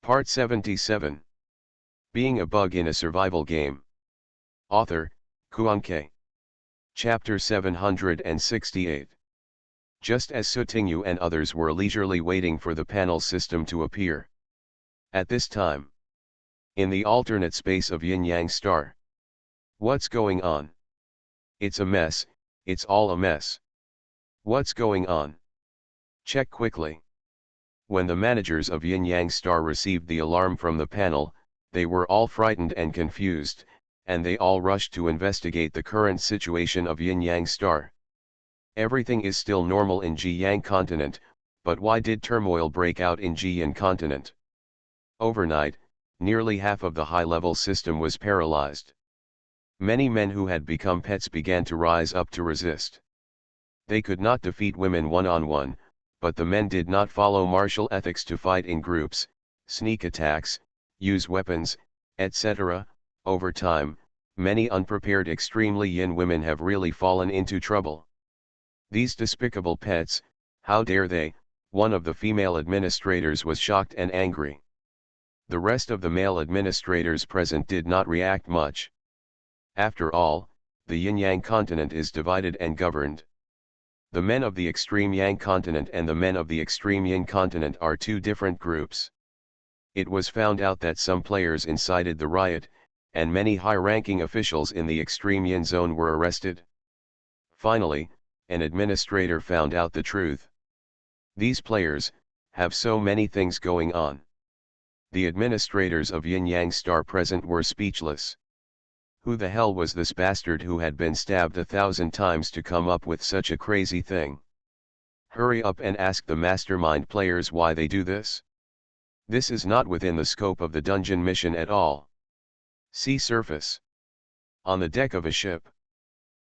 Part 77. Being a Bug in a Survival Game. Author, Kuanke. Chapter 768. Just as Sutingyu and others were leisurely waiting for the panel system to appear. At this time. In the alternate space of Yin-Yang Star. What's going on? It's a mess, it's all a mess. What's going on? Check quickly. When the managers of Yin-Yang Star received the alarm from the panel, they were all frightened and confused, and they all rushed to investigate the current situation of Yin-Yang Star. Everything is still normal in Ji-Yang continent, but why did turmoil break out in Ji-Yin continent? Overnight, nearly half of the high-level system was paralyzed. Many men who had become pets began to rise up to resist. They could not defeat women one-on-one, but the men did not follow martial ethics to fight in groups, sneak attacks, use weapons, etc. Over time, many unprepared extremely yin women have really fallen into trouble. These despicable pets, how dare they? One of the female administrators was shocked and angry. The rest of the male administrators present did not react much. After all, the yin-yang continent is divided and governed. The men of the extreme yang continent and the men of the extreme yin continent are two different groups. It was found out that some players incited the riot, and many high-ranking officials in the extreme yin zone were arrested. Finally, an administrator found out the truth. These players have so many things going on. The administrators of Yin-Yang Star present were speechless. Who the hell was this bastard who had been stabbed 1,000 times to come up with such a crazy thing? Hurry up and ask the mastermind players why they do this. This is not within the scope of the dungeon mission at all. See surface. On the deck of a ship.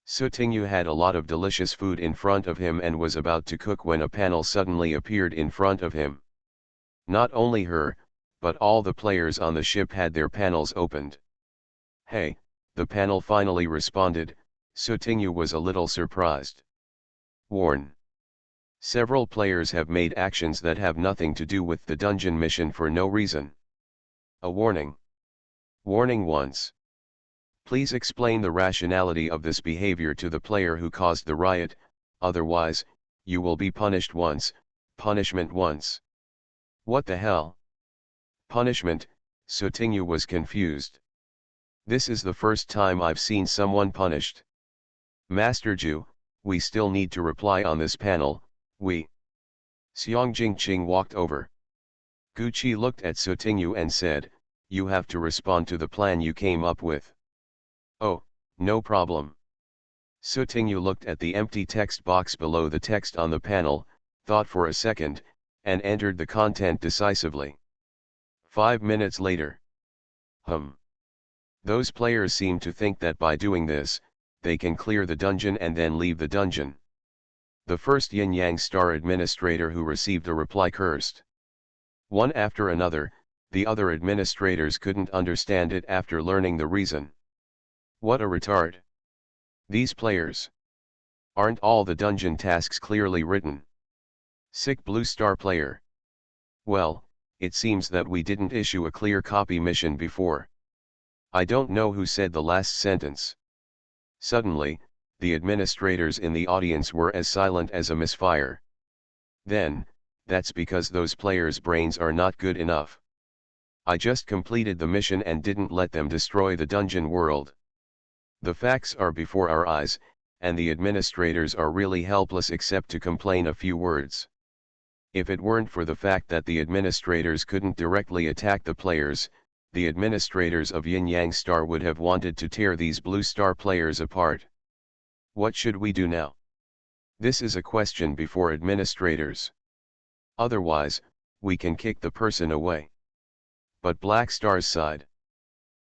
Sutingyu had a lot of delicious food in front of him and was about to cook when a panel suddenly appeared in front of him. Not only her, but all the players on the ship had their panels opened. Hey, the panel finally responded. Sutingyu was a little surprised. Warn. Several players have made actions that have nothing to do with the dungeon mission for no reason. A warning. Warning once. Please explain the rationality of this behavior to the player who caused the riot, otherwise, you will be punished once, punishment once. What the hell? Punishment, Sutingyu was confused. This is the first time I've seen someone punished. Master Ju, we still need to reply on this panel, we. Xiang Jingqing walked over. Guqi looked at Sutingyu and said, you have to respond to the plan you came up with. Oh, no problem. Sutingyu looked at the empty text box below the text on the panel, thought for a second, and entered the content decisively. 5 minutes later. Those players seem to think that by doing this, they can clear the dungeon and then leave the dungeon. The first Yin-Yang Star administrator who received a reply cursed. One after another, the other administrators couldn't understand it after learning the reason. What a retard. These players. Aren't all the dungeon tasks clearly written? Sick blue star player. Well, it seems that we didn't issue a clear copy mission before. I don't know who said the last sentence. Suddenly, the administrators in the audience were as silent as a misfire. Then, that's because those players' brains are not good enough. I just completed the mission and didn't let them destroy the dungeon world. The facts are before our eyes, and the administrators are really helpless except to complain a few words. If it weren't for the fact that the administrators couldn't directly attack the players, the administrators of Yin-Yang Star would have wanted to tear these blue star players apart. What should we do now? This is a question before administrators. Otherwise, we can kick the person away. But Black Star's side.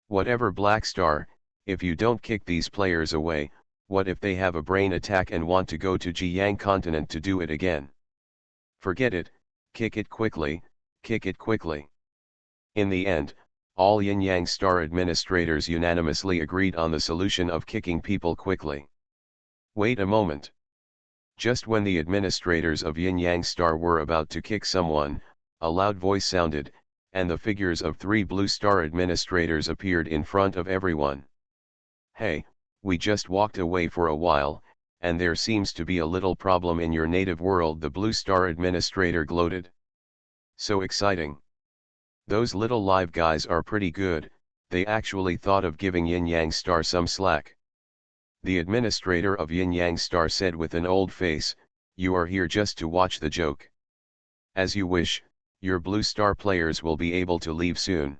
Whatever Black Star, if you don't kick these players away, what if they have a brain attack and want to go to Ji-Yang continent to do it again? Forget it, kick it quickly, kick it quickly. In the end, all Yin-Yang Star administrators unanimously agreed on the solution of kicking people quickly. Wait a moment. Just when the administrators of Yin-Yang Star were about to kick someone, a loud voice sounded, and the figures of 3 Blue Star administrators appeared in front of everyone. "Hey, we just walked away for a while, and there seems to be a little problem in your native world," the Blue Star administrator gloated. "So exciting. Those little live guys are pretty good, they actually thought of giving Yin Yang Star some slack." The administrator of Yin Yang Star said with an old face, "You are here just to watch the joke. As you wish, your Blue Star players will be able to leave soon.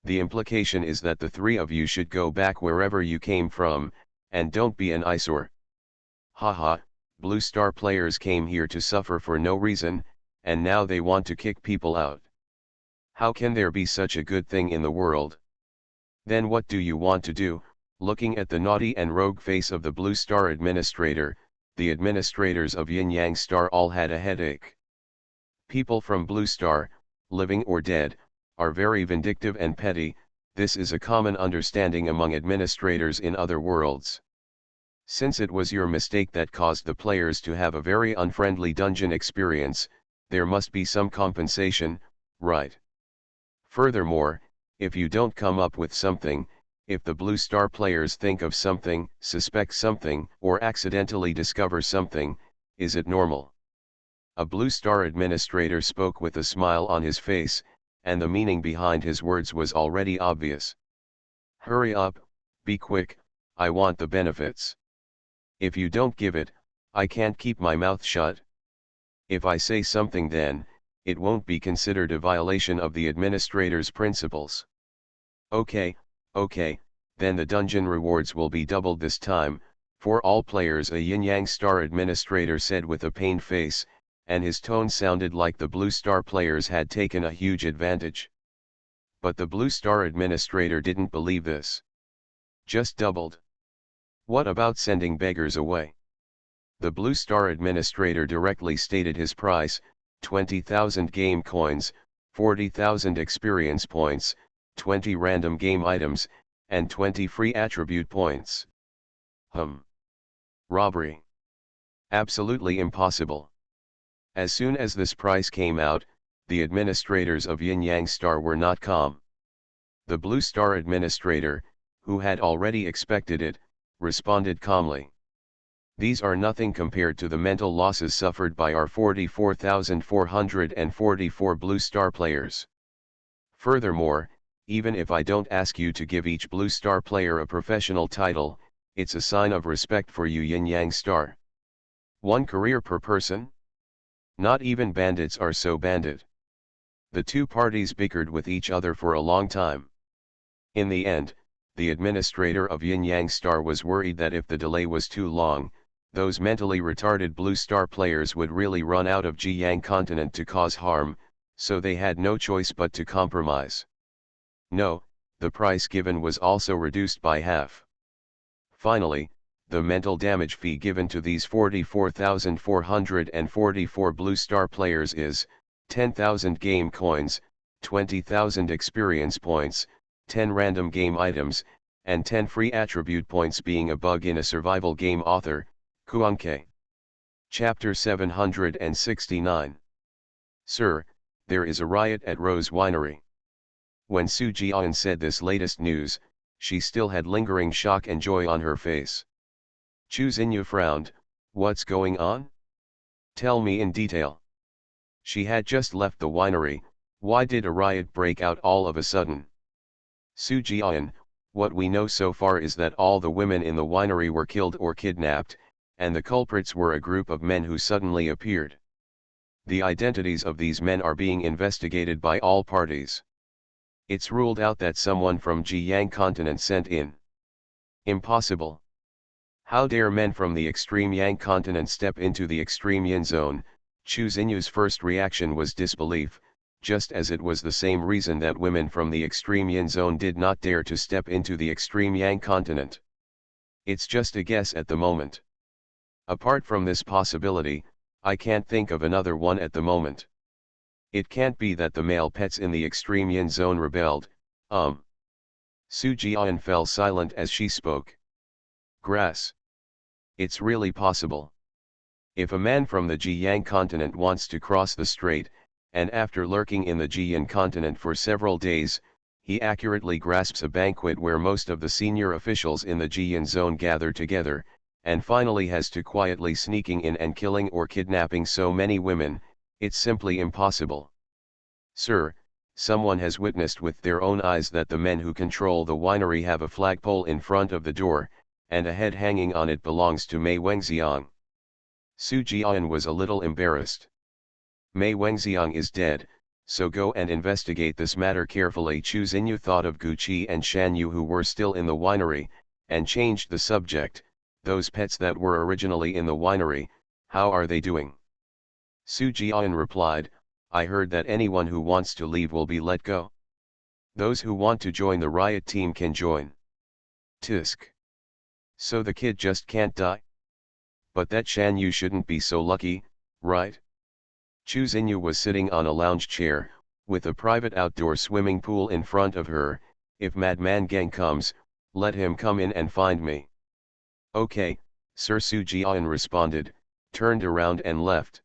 The implication is that the 3 of you should go back wherever you came from, and don't be an eyesore. Haha, Blue Star players came here to suffer for no reason, and now they want to kick people out. How can there be such a good thing in the world? Then what do you want to do?" Looking at the naughty and rogue face of the Blue Star administrator, the administrators of Yin Yang Star all had a headache. People from Blue Star, living or dead, are very vindictive and petty. This is a common understanding among administrators in other worlds. Since it was your mistake that caused the players to have a very unfriendly dungeon experience, there must be some compensation, right? Furthermore, if you don't come up with something, if the Blue Star players think of something, suspect something, or accidentally discover something, is it normal? A Blue Star administrator spoke with a smile on his face, and the meaning behind his words was already obvious. "Hurry up, be quick, I want the benefits. If you don't give it, I can't keep my mouth shut. If I say something then, it won't be considered a violation of the administrator's principles." Okay, then the dungeon rewards will be doubled this time, for all players," a Yin Yang Star administrator said with a pained face, and his tone sounded like the Blue Star players had taken a huge advantage. But the Blue Star administrator didn't believe this. "Just doubled? What about sending beggars away?" The Blue Star administrator directly stated his price: 20,000 game coins, 40,000 experience points, 20 random game items, and 20 free attribute points. Robbery. Absolutely impossible. As soon as this price came out, the administrators of Yin Yang Star were not calm. The Blue Star administrator, who had already expected it, responded calmly. "These are nothing compared to the mental losses suffered by our 44,444 Blue Star players. Furthermore, even if I don't ask you to give each Blue Star player a professional title, it's a sign of respect for you, Yin Yang Star. 1 career per person? Not even bandits are so bandit." The two parties bickered with each other for a long time. In the end, the administrator of Yin Yang Star was worried that if the delay was too long, those mentally retarded Blue Star players would really run out of Jiang continent to cause harm, so they had no choice but to compromise. No, the price given was also reduced by half. Finally, the mental damage fee given to these 44,444 Blue Star players is 10,000 game coins, 20,000 experience points, 10 random game items, and 10 free attribute points. Being a bug in a survival game. Author, Kuanke. Chapter 769. Sir, there is a riot at Rose Winery. When Su Jian said this latest news, she still had lingering shock and joy on her face. Chu Xinyu frowned. "What's going on? Tell me in detail." She had just left the winery. Why did a riot break out all of a sudden? Su Jian, what we know so far is that all the women in the winery were killed or kidnapped, and the culprits were a group of men who suddenly appeared. The identities of these men are being investigated by all parties. It's ruled out that someone from Jiang continent sent in. Impossible. How dare men from the extreme Yang continent step into the extreme Yin zone? Chu Xinyu's first reaction was disbelief, just as it was the same reason that women from the extreme Yin zone did not dare to step into the extreme Yang continent. It's just a guess at the moment. Apart from this possibility, I can't think of another one at the moment. It can't be that the male pets in the extreme Yin zone rebelled. Su Jian fell silent as she spoke. Grass. It's really possible. If a man from the Jiang continent wants to cross the strait, and after lurking in the Jian continent for several days, he accurately grasps a banquet where most of the senior officials in the Jian zone gather together, and finally has to quietly sneaking in and killing or kidnapping so many women. It's simply impossible. Sir, someone has witnessed with their own eyes that the men who control the winery have a flagpole in front of the door, and a head hanging on it belongs to Mei Wengxiang. Su Jian was a little embarrassed. Mei Wengxiang is dead, so go and investigate this matter carefully. Chu Xinyu thought of Gu Qi and Shan Yu who were still in the winery, and changed the subject. Those pets that were originally in the winery, how are they doing? Su Jian replied, I heard that anyone who wants to leave will be let go. Those who want to join the riot team can join. Tisk. So the kid just can't die? But that Shan Yu shouldn't be so lucky, right? Chu Xinyu was sitting on a lounge chair, with a private outdoor swimming pool in front of her. If Madman Gang comes, let him come in and find me. Okay, Sir. Su Jian responded, turned around and left.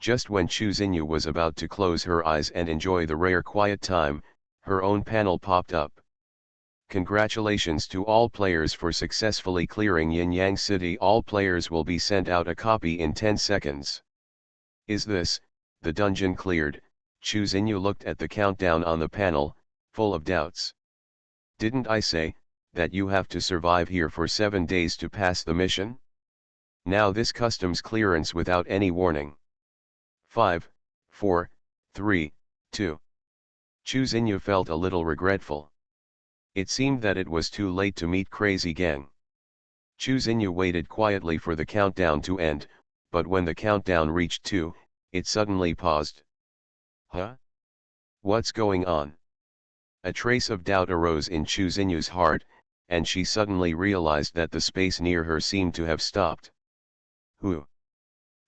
Just when Chu Xinyu was about to close her eyes and enjoy the rare quiet time, her own panel popped up. Congratulations to all players for successfully clearing Yin Yang City. All players will be sent out a copy in 10 seconds. Is this, the dungeon cleared? Chu Xinyu looked at the countdown on the panel, full of doubts. Didn't I say, that you have to survive here for 7 days to pass the mission? Now this customs clearance without any warning. 5, 4, 3, 2. Chu Xinyu felt a little regretful. It seemed that it was too late to meet Crazy Gang. Chu Xinyu waited quietly for the countdown to end, but when the countdown reached 2, it suddenly paused. Huh? What's going on? A trace of doubt arose in Chu Xinyu's heart, and she suddenly realized that the space near her seemed to have stopped. Who?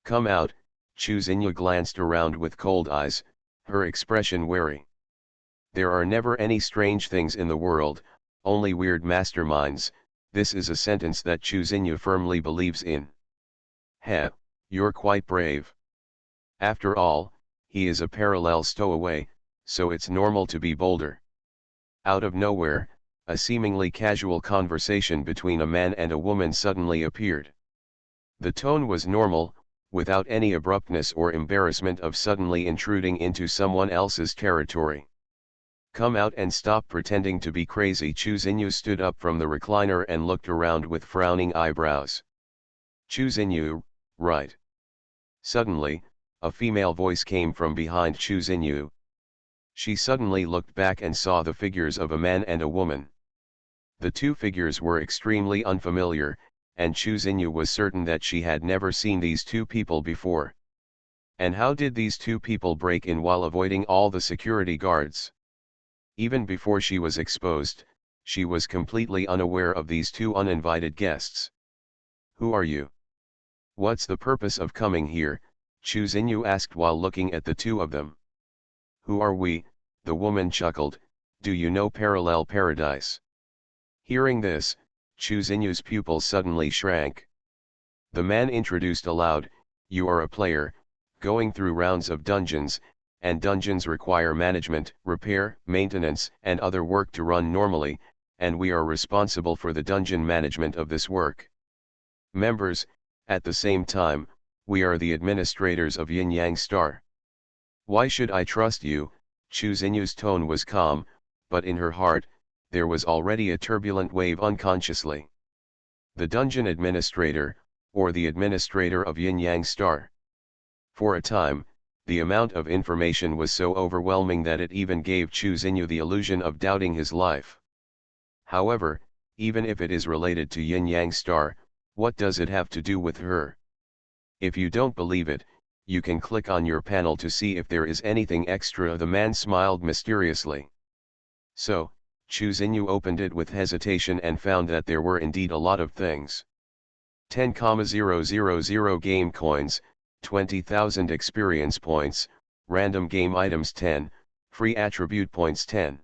Come out. Chu Xinyu glanced around with cold eyes, her expression wary. There are never any strange things in the world, only weird masterminds. This is a sentence that Chu Xinyu firmly believes in. Heh, you're quite brave. After all, he is a parallel stowaway, so it's normal to be bolder. Out of nowhere, a seemingly casual conversation between a man and a woman suddenly appeared. The tone was normal, without any abruptness or embarrassment of suddenly intruding into someone else's territory. Come out and stop pretending to be crazy. Chu Xinyu stood up from the recliner and looked around with frowning eyebrows. Chu Xinyu, right. Suddenly, a female voice came from behind Chu Xinyu. She suddenly looked back and saw the figures of a man and a woman. The two figures were extremely unfamiliar, and Chu Xinyu was certain that she had never seen these two people before. And how did these two people break in while avoiding all the security guards? Even before she was exposed, she was completely unaware of these two uninvited guests. Who are you? What's the purpose of coming here? Chu Xinyu asked while looking at the two of them. Who are we? The woman chuckled. Do you know Parallel Paradise? Hearing this, Chu Xinyu's pupils suddenly shrank. The man introduced aloud, you are a player, going through rounds of dungeons, and dungeons require management, repair, maintenance, and other work to run normally, and we are responsible for the dungeon management of this work. Members, at the same time, we are the administrators of Yin Yang Star. Why should I trust you? Chu Xinyu's tone was calm, but in her heart, there was already a turbulent wave unconsciously. The dungeon administrator, or the administrator of Yin Yang Star. For a time, the amount of information was so overwhelming that it even gave Chu Xinyu the illusion of doubting his life. However, even if it is related to Yin Yang Star, what does it have to do with her? If you don't believe it, you can click on your panel to see if there is anything extra. The man smiled mysteriously. So, Chu Xinyu opened it with hesitation and found that there were indeed a lot of things. 10,000 game coins, 20,000 experience points, random game items 10, free attribute points 10.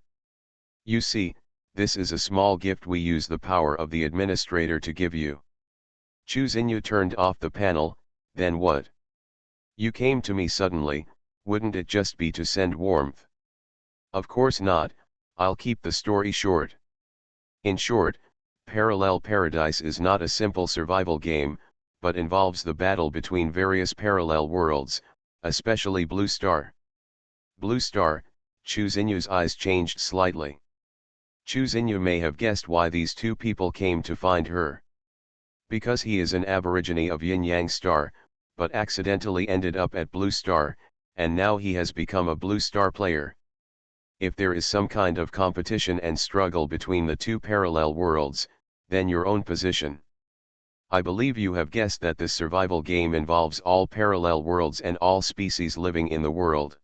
You see, this is a small gift we use the power of the administrator to give you. Chu Xinyu turned off the panel. Then what? You came to me suddenly, Wouldn't it just be to send warmth? Of course not, I'll keep the story short. In short, Parallel Paradise is not a simple survival game, but involves the battle between various parallel worlds, especially Blue Star. Blue Star, Chu Xinyu's eyes changed slightly. Chu Xinyu may have guessed why these two people came to find her. Because he is an aborigine of Yin Yang Star, but accidentally ended up at Blue Star, and now he has become a Blue Star player. If there is some kind of competition and struggle between the two parallel worlds, then your own position. I believe you have guessed that this survival game involves all parallel worlds and all species living in the world.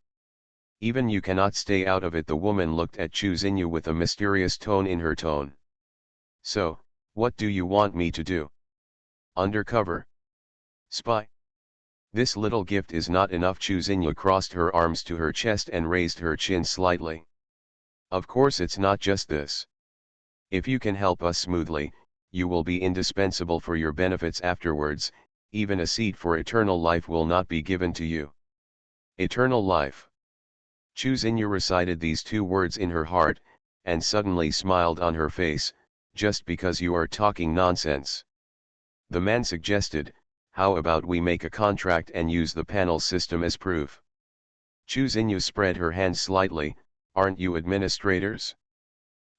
Even you cannot stay out of it. The woman looked at Chu Xinyu with a mysterious tone in her tone. So, what do you want me to do? Undercover? Spy? This little gift is not enough. Chu Xinyu crossed her arms to her chest and raised her chin slightly. Of course it's not just this. If you can help us smoothly, you will be indispensable for your benefits afterwards. Even a seed for eternal life will not be given to you. Eternal life. Chu Xinyu recited these two words in her heart, and suddenly smiled on her face. Just because you are talking nonsense. The man suggested, how about we make a contract and use the panel system as proof? Chu Xinyu spread her hands slightly. Aren't you administrators?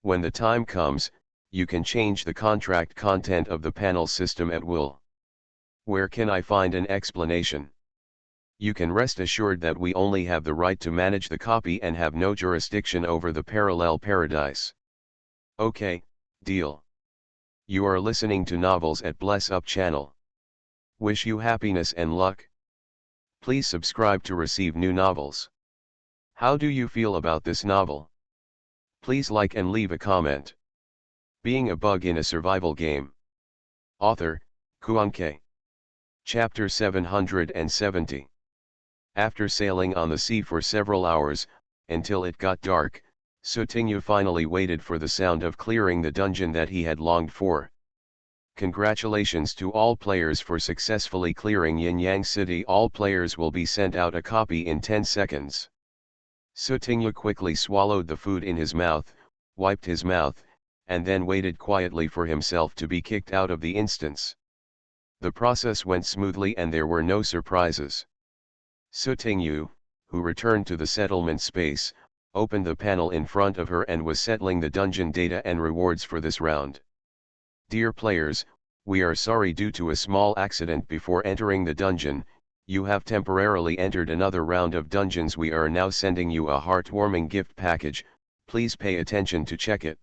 When the time comes, you can change the contract content of the panel system at will. Where can I find an explanation? You can rest assured that we only have the right to manage the copy and have no jurisdiction over the parallel paradise. Okay, deal. You are listening to Novels at Bless Up channel. Wish you happiness and luck. Please subscribe to receive new novels. How do you feel about this novel? Please like and leave a comment. Being a Bug in a Survival Game. Author, Kuan-Ke. Chapter 770. After sailing on the sea for several hours, until it got dark, Sutingyu finally waited for the sound of clearing the dungeon that he had longed for. Congratulations to all players for successfully clearing Yin Yang City. All players will be sent out a copy in 10 seconds. Sutingyu quickly swallowed the food in his mouth, wiped his mouth, and then waited quietly for himself to be kicked out of the instance. The process went smoothly and there were no surprises. Sutingyu, who returned to the settlement space, opened the panel in front of her and was settling the dungeon data and rewards for this round. Dear players, we are sorry due to a small accident before entering the dungeon, you have temporarily entered another round of dungeons. We are now sending you a heartwarming gift package, please pay attention to check it.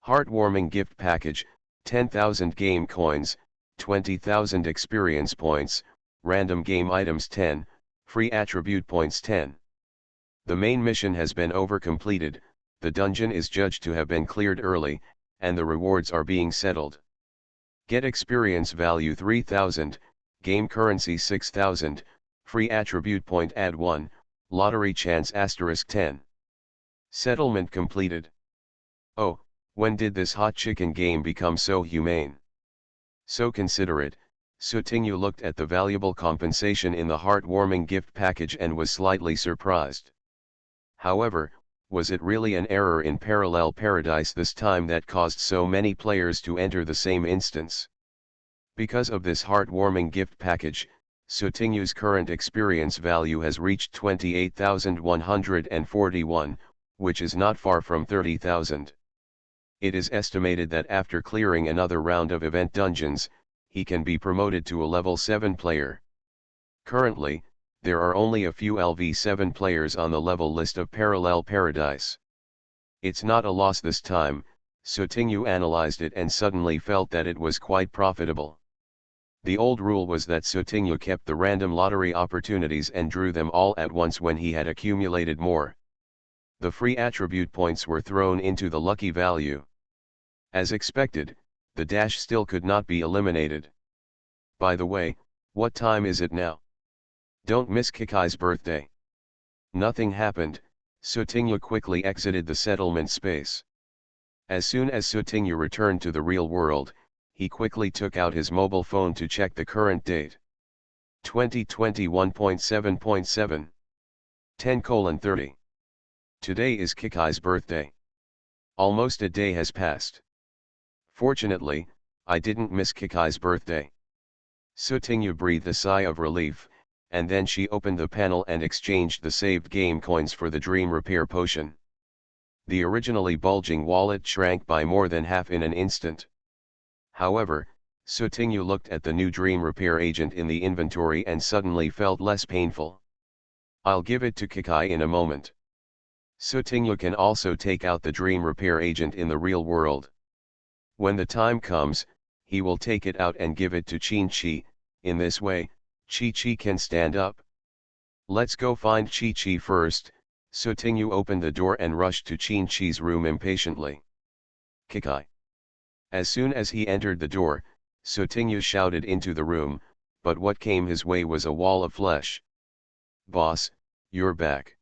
Heartwarming gift package, 10,000 game coins, 20,000 experience points, random game items 10, free attribute points 10. The main mission has been overcompleted, the dungeon is judged to have been cleared early, and the rewards are being settled. Get experience value 3,000, game currency 6,000, free attribute point add 1, lottery chance * 10. Settlement completed. Oh, when did this hot chicken game become so humane? So considerate. Sutingyu looked at the valuable compensation in the heartwarming gift package and was slightly surprised. However, was it really an error in Parallel Paradise this time that caused so many players to enter the same instance? Because of this heartwarming gift package, Sutingyu's current experience value has reached 28,141, which is not far from 30,000. It is estimated that after clearing another round of event dungeons, he can be promoted to a level 7 player. Currently, there are only a few LV7 players on the level list of Parallel Paradise. It's not a loss this time. Sutingyu analyzed it and suddenly felt that it was quite profitable. The old rule was that Sutingyu kept the random lottery opportunities and drew them all at once when he had accumulated more. The free attribute points were thrown into the lucky value. As expected, the dash still could not be eliminated. By the way, what time is it now? Don't miss Kikai's birthday. Nothing happened. Sutingyu quickly exited the settlement space. As soon as Sutingyu returned to the real world, he quickly took out his mobile phone to check the current date. 2021.7.7. 10:30. Today is Kikai's birthday. Almost a day has passed. Fortunately, I didn't miss Kikai's birthday. Sutingyu breathed a sigh of relief, and then she opened the panel and exchanged the saved game coins for the dream repair potion. The originally bulging wallet shrank by more than half in an instant. However, Sutingyu looked at the new dream repair agent in the inventory and suddenly felt less painful. I'll give it to Kikai in a moment. Sutingyu can also take out the dream repair agent in the real world. When the time comes, he will take it out and give it to Chi-Chi. In this way, Chi-Chi can stand up. Let's go find Chi-Chi first. Sutingyu opened the door and rushed to Chi-Chi's room impatiently. Kikai. As soon as he entered the door, Sutingyu shouted into the room, but what came his way was a wall of flesh. Boss, you're back.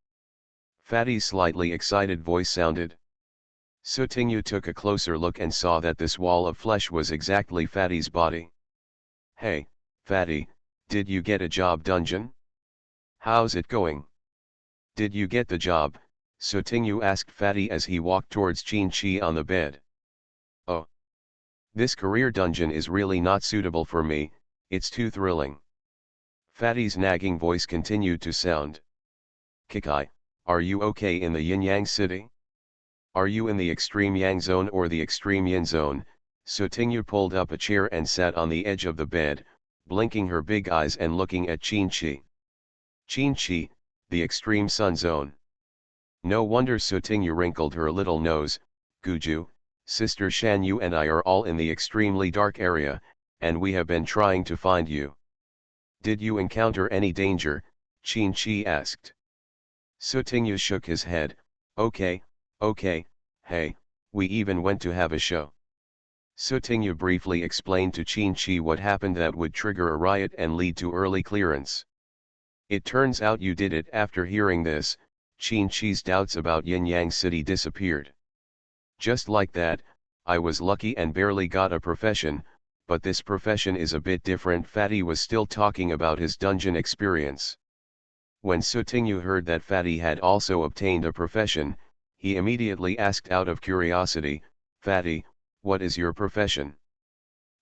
Fatty's slightly excited voice sounded. Sutingyu took a closer look and saw that this wall of flesh was exactly Fatty's body. Hey, Fatty, did you get a job dungeon? How's it going? Did you get the job? Sutingyu asked Fatty as he walked towards Chi-Chi on the bed. Oh. This career dungeon is really not suitable for me, it's too thrilling. Fatty's nagging voice continued to sound. Kikai, are you okay in the yin-yang city? Are you in the extreme yang zone or the extreme yin zone? Sutingyu pulled up a chair and sat on the edge of the bed, blinking her big eyes and looking at Chi-Chi. Chi-Chi, the extreme sun zone. No wonder. Sutingyu wrinkled her little nose. Guju, Sister Shanyu and I are all in the extremely dark area, and we have been trying to find you. Did you encounter any danger? Chi-Chi asked. Sutingyu shook his head. Okay, hey, we even went to have a show. Sutingyu briefly explained to Chi-Chi what happened that would trigger a riot and lead to early clearance. It turns out you did it. After hearing this, Chi-Chi's doubts about Yin-Yang City disappeared. Just like that, I was lucky and barely got a profession, but this profession is a bit different. Fatty was still talking about his dungeon experience. When Sutingyu heard that Fatty had also obtained a profession, he immediately asked out of curiosity, Fatty, what is your profession?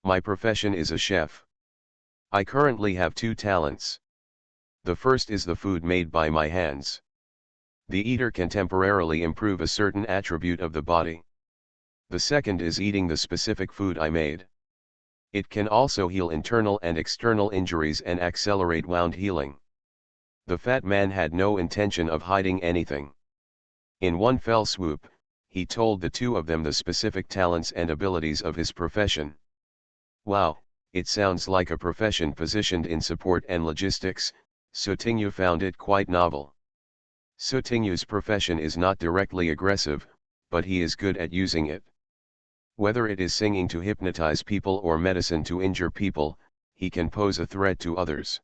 My profession is a chef. I currently have two talents. The first is the food made by my hands. The eater can temporarily improve a certain attribute of the body. The second is eating the specific food I made. It can also heal internal and external injuries and accelerate wound healing. The fat man had no intention of hiding anything. In one fell swoop, he told the two of them the specific talents and abilities of his profession. Wow, it sounds like a profession positioned in support and logistics. Sutingyu found it quite novel. Sutingyu's profession is not directly aggressive, but he is good at using it. Whether it is singing to hypnotize people or medicine to injure people, he can pose a threat to others.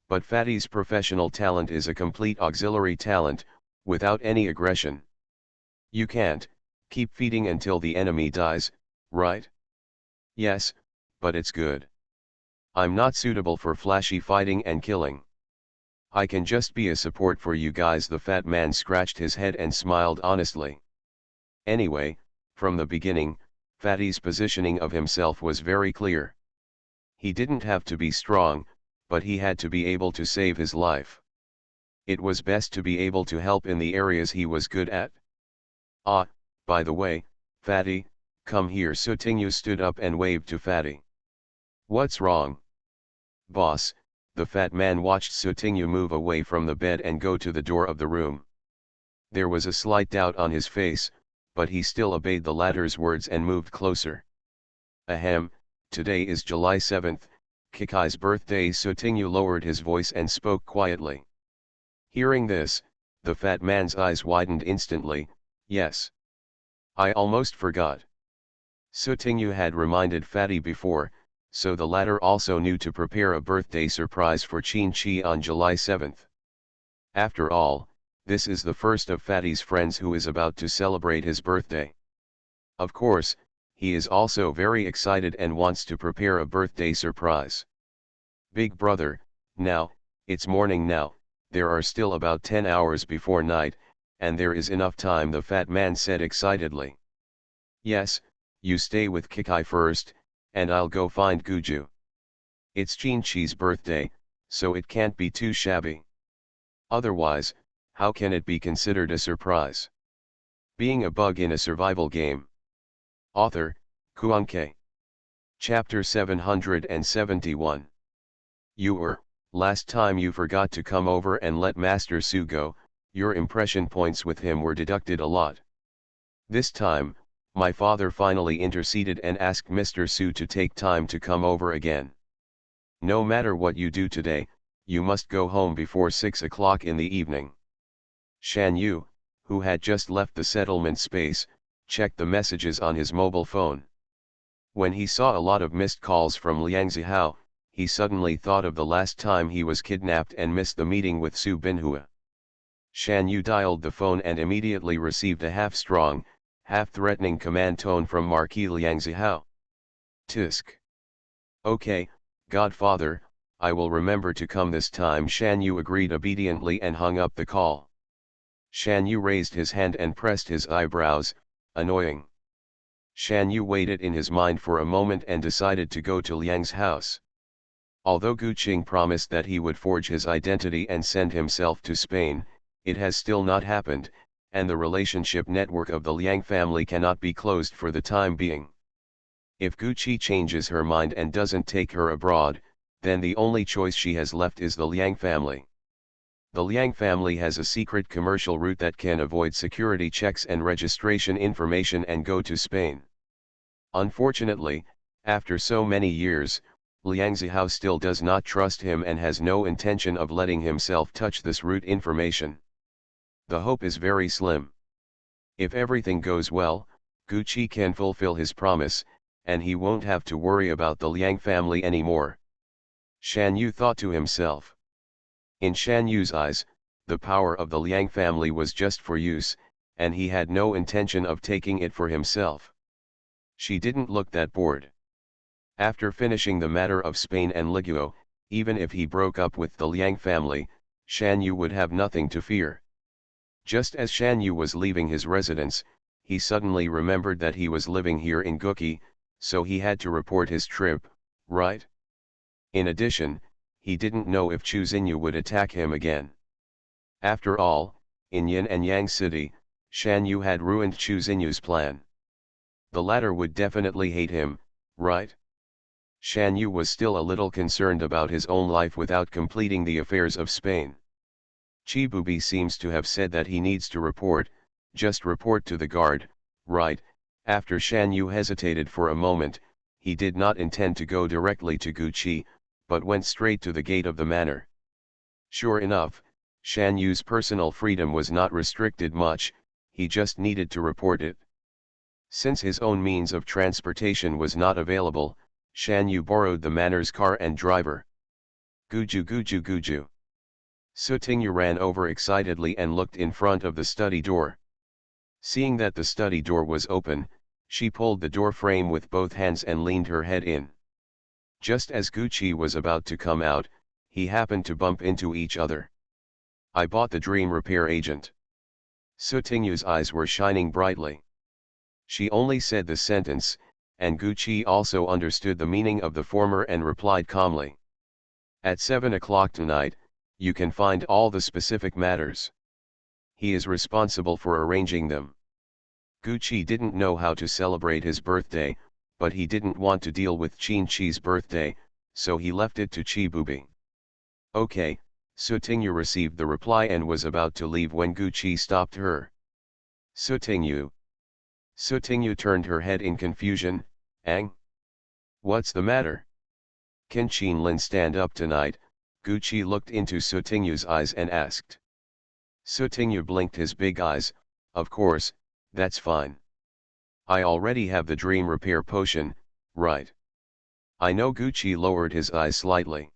But Fatty's professional talent is a complete auxiliary talent, without any aggression. You can't keep feeding until the enemy dies, right? Yes, but it's good. I'm not suitable for flashy fighting and killing. I can just be a support for you guys. The fat man scratched his head and smiled honestly. Anyway, from the beginning, Fatty's positioning of himself was very clear. He didn't have to be strong, but he had to be able to save his life. It was best to be able to help in the areas he was good at. Ah, by the way, Fatty, come here. Sutingyu stood up and waved to Fatty. What's wrong? Boss, the fat man watched Sutingyu move away from the bed and go to the door of the room. There was a slight doubt on his face, but he still obeyed the latter's words and moved closer. Ahem, today is July 7th, Kikai's birthday. Sutingyu lowered his voice and spoke quietly. Hearing this, the fat man's eyes widened instantly. Yes. I almost forgot. Sutingyu had reminded Fatty before, so the latter also knew to prepare a birthday surprise for Chi-Chi on July 7th. After all, this is the first of Fatty's friends who is about to celebrate his birthday. Of course, he is also very excited and wants to prepare a birthday surprise. Big brother, now, it's morning now, There are still about 10 hours before night, and there is enough time, the fat man said excitedly. Yes, you stay with Kikai first, and I'll go find Guju. It's Jinchi's birthday, so it can't be too shabby. Otherwise, how can it be considered a surprise? Being a bug in a survival game. Author, Kuanke. Chapter 771. Last time you forgot to come over and let Master Su go, your impression points with him were deducted a lot. This time, my father finally interceded and asked Mr. Su to take time to come over again. No matter what you do today, you must go home before 6 o'clock in the evening. Shan Yu, who had just left the settlement space, checked the messages on his mobile phone. When he saw a lot of missed calls from Liang Zihao, he suddenly thought of the last time he was kidnapped and missed the meeting with Su Binhua. Shan Yu dialed the phone and immediately received a half-strong, half-threatening command tone from Marquis Liang Zihao. Tisk. Okay, Godfather, I will remember to come this time. Shan Yu agreed obediently and hung up the call. Shan Yu raised his hand and pressed his eyebrows, annoying. Shan Yu waited in his mind for a moment and decided to go to Liang's house. Although Gu Qing promised that he would forge his identity and send himself to Spain, it has still not happened, and the relationship network of the Liang family cannot be closed for the time being. If Gu Qi changes her mind and doesn't take her abroad, then the only choice she has left is the Liang family. The Liang family has a secret commercial route that can avoid security checks and registration information and go to Spain. Unfortunately, after so many years, Liang Zihao still does not trust him and has no intention of letting himself touch this route information. The hope is very slim. If everything goes well, Gu Qi can fulfill his promise, and he won't have to worry about the Liang family anymore. Shan Yu thought to himself. In Shan Yu's eyes, the power of the Liang family was just for use, and he had no intention of taking it for himself. She didn't look that bored. After finishing the matter of Spain and Liguo, even if he broke up with the Liang family, Shan Yu would have nothing to fear. Just as Shan Yu was leaving his residence, he suddenly remembered that he was living here in Guki, so he had to report his trip, right? In addition, he didn't know if Chu Xinyu would attack him again. After all, in Yin and Yang City, Shan Yu had ruined Chu Xinyu's plan. The latter would definitely hate him, right? Shan Yu was still a little concerned about his own life without completing the affairs of Spain. Chibubi seems to have said that he needs to report, just report to the guard, right? After Shan Yu hesitated for a moment, he did not intend to go directly to Gu Qi, but went straight to the gate of the manor. Sure enough, Shan Yu's personal freedom was not restricted much, he just needed to report it. Since his own means of transportation was not available, Shan Yu borrowed the manor's car and driver. Guju Guju Guju. Su Tingyu ran over excitedly and looked in front of the study door. Seeing that the study door was open, she pulled the door frame with both hands and leaned her head in. Just as Gu Qi was about to come out, he happened to bump into each other. I bought the dream repair agent. Su Tingyu's eyes were shining brightly. She only said the sentence, and Gu Qi also understood the meaning of the former and replied calmly. At 7 o'clock tonight, you can find all the specific matters. He is responsible for arranging them. Gu Qi didn't know how to celebrate his birthday, but he didn't want to deal with Qin Chi's birthday, so he left it to Chibubi. Okay, Su Tingyu received the reply and was about to leave when Gu Qi stopped her. Su Tingyu. Su Tingyu turned her head in confusion. Ang? What's the matter? Can Qin Lin stand up tonight? Gu Qi looked into Su Tingyu's eyes and asked. Su Tingyu blinked his big eyes. Of course, that's fine. I already have the dream repair potion, right? I know. Gu Qi lowered his eyes slightly.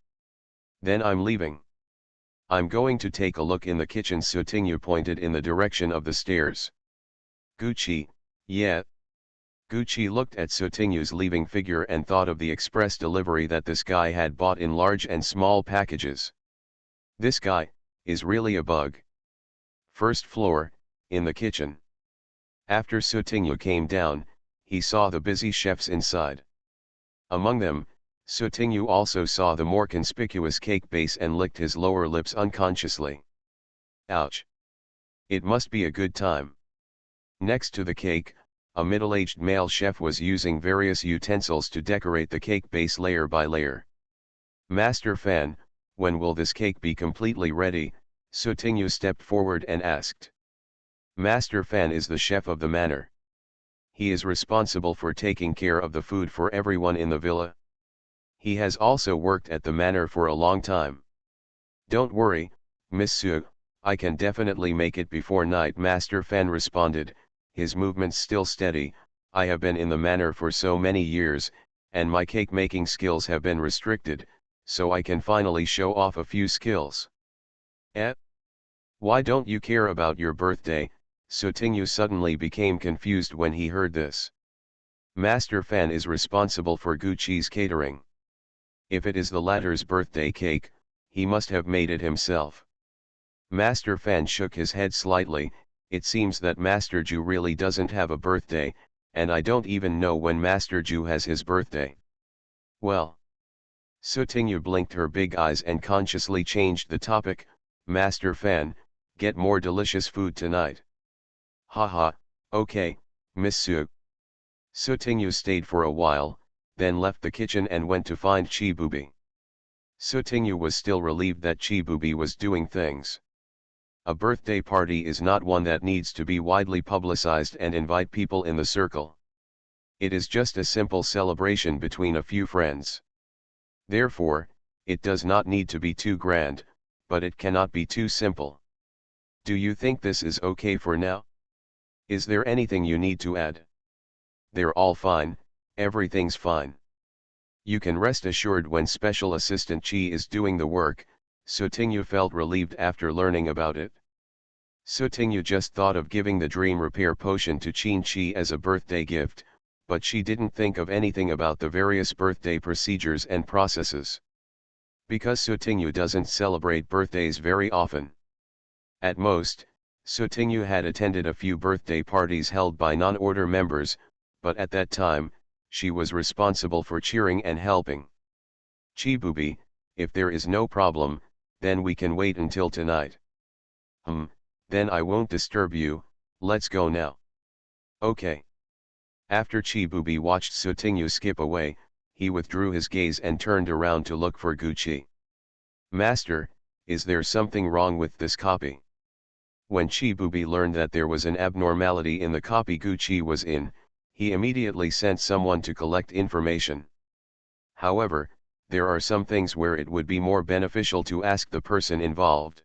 Then I'm leaving. I'm going to take a look in the kitchen. Su Tingyu pointed in the direction of the stairs. Gu Qi, yeah. Gu Qi looked at Su Tingyu's leaving figure and thought of the express delivery that this guy had bought in large and small packages. This guy, is really a bug. First floor, in the kitchen. After Sotignu came down, he saw the busy chefs inside. Among them, Sotignu also saw the more conspicuous cake base and licked his lower lips unconsciously. Ouch! It must be a good time. Next to the cake, a middle-aged male chef was using various utensils to decorate the cake base layer by layer. Master Fan, when will this cake be completely ready? Sotignu stepped forward and asked. Master Fan is the chef of the manor. He is responsible for taking care of the food for everyone in the villa. He has also worked at the manor for a long time. Don't worry, Monsieur, I can definitely make it before night. Master Fan responded, his movements still steady. I have been in the manor for so many years, and my cake making skills have been restricted, so I can finally show off a few skills. Eh? Why don't you care about your birthday? Sotignu suddenly became confused when he heard this. Master Fan is responsible for Gucci's catering. If it is the latter's birthday cake, he must have made it himself. Master Fan shook his head slightly. It seems that Master Ju really doesn't have a birthday, and I don't even know when Master Ju has his birthday. Well. Sotignu blinked her big eyes and consciously changed the topic. Master Fan, get more delicious food tonight. Haha, okay, Monsieur. Sotignu stayed for a while, then left the kitchen and went to find Chibubi. Sotignu was still relieved that Chibubi was doing things. A birthday party is not one that needs to be widely publicized and invite people in the circle. It is just a simple celebration between a few friends. Therefore, it does not need to be too grand, but it cannot be too simple. Do you think this is okay for now? Is there anything you need to add? They're all fine, everything's fine. You can rest assured when Special Assistant Chi is doing the work. Sotignu felt relieved after learning about it. Sotignu just thought of giving the dream repair potion to Qin Chi as a birthday gift, but she didn't think of anything about the various birthday procedures and processes. Because Sotignu doesn't celebrate birthdays very often. At most, Sotignu had attended a few birthday parties held by non-order members, but at that time, she was responsible for cheering and helping. Chibubi, if there is no problem, then we can wait until tonight. Then I won't disturb you, let's go now. Okay. After Chibubi watched Sotignu skip away, he withdrew his gaze and turned around to look for Gucci. Master, is there something wrong with this copy? When Chibubi learned that there was an abnormality in the copy Gucci was in, he immediately sent someone to collect information. However, there are some things where it would be more beneficial to ask the person involved.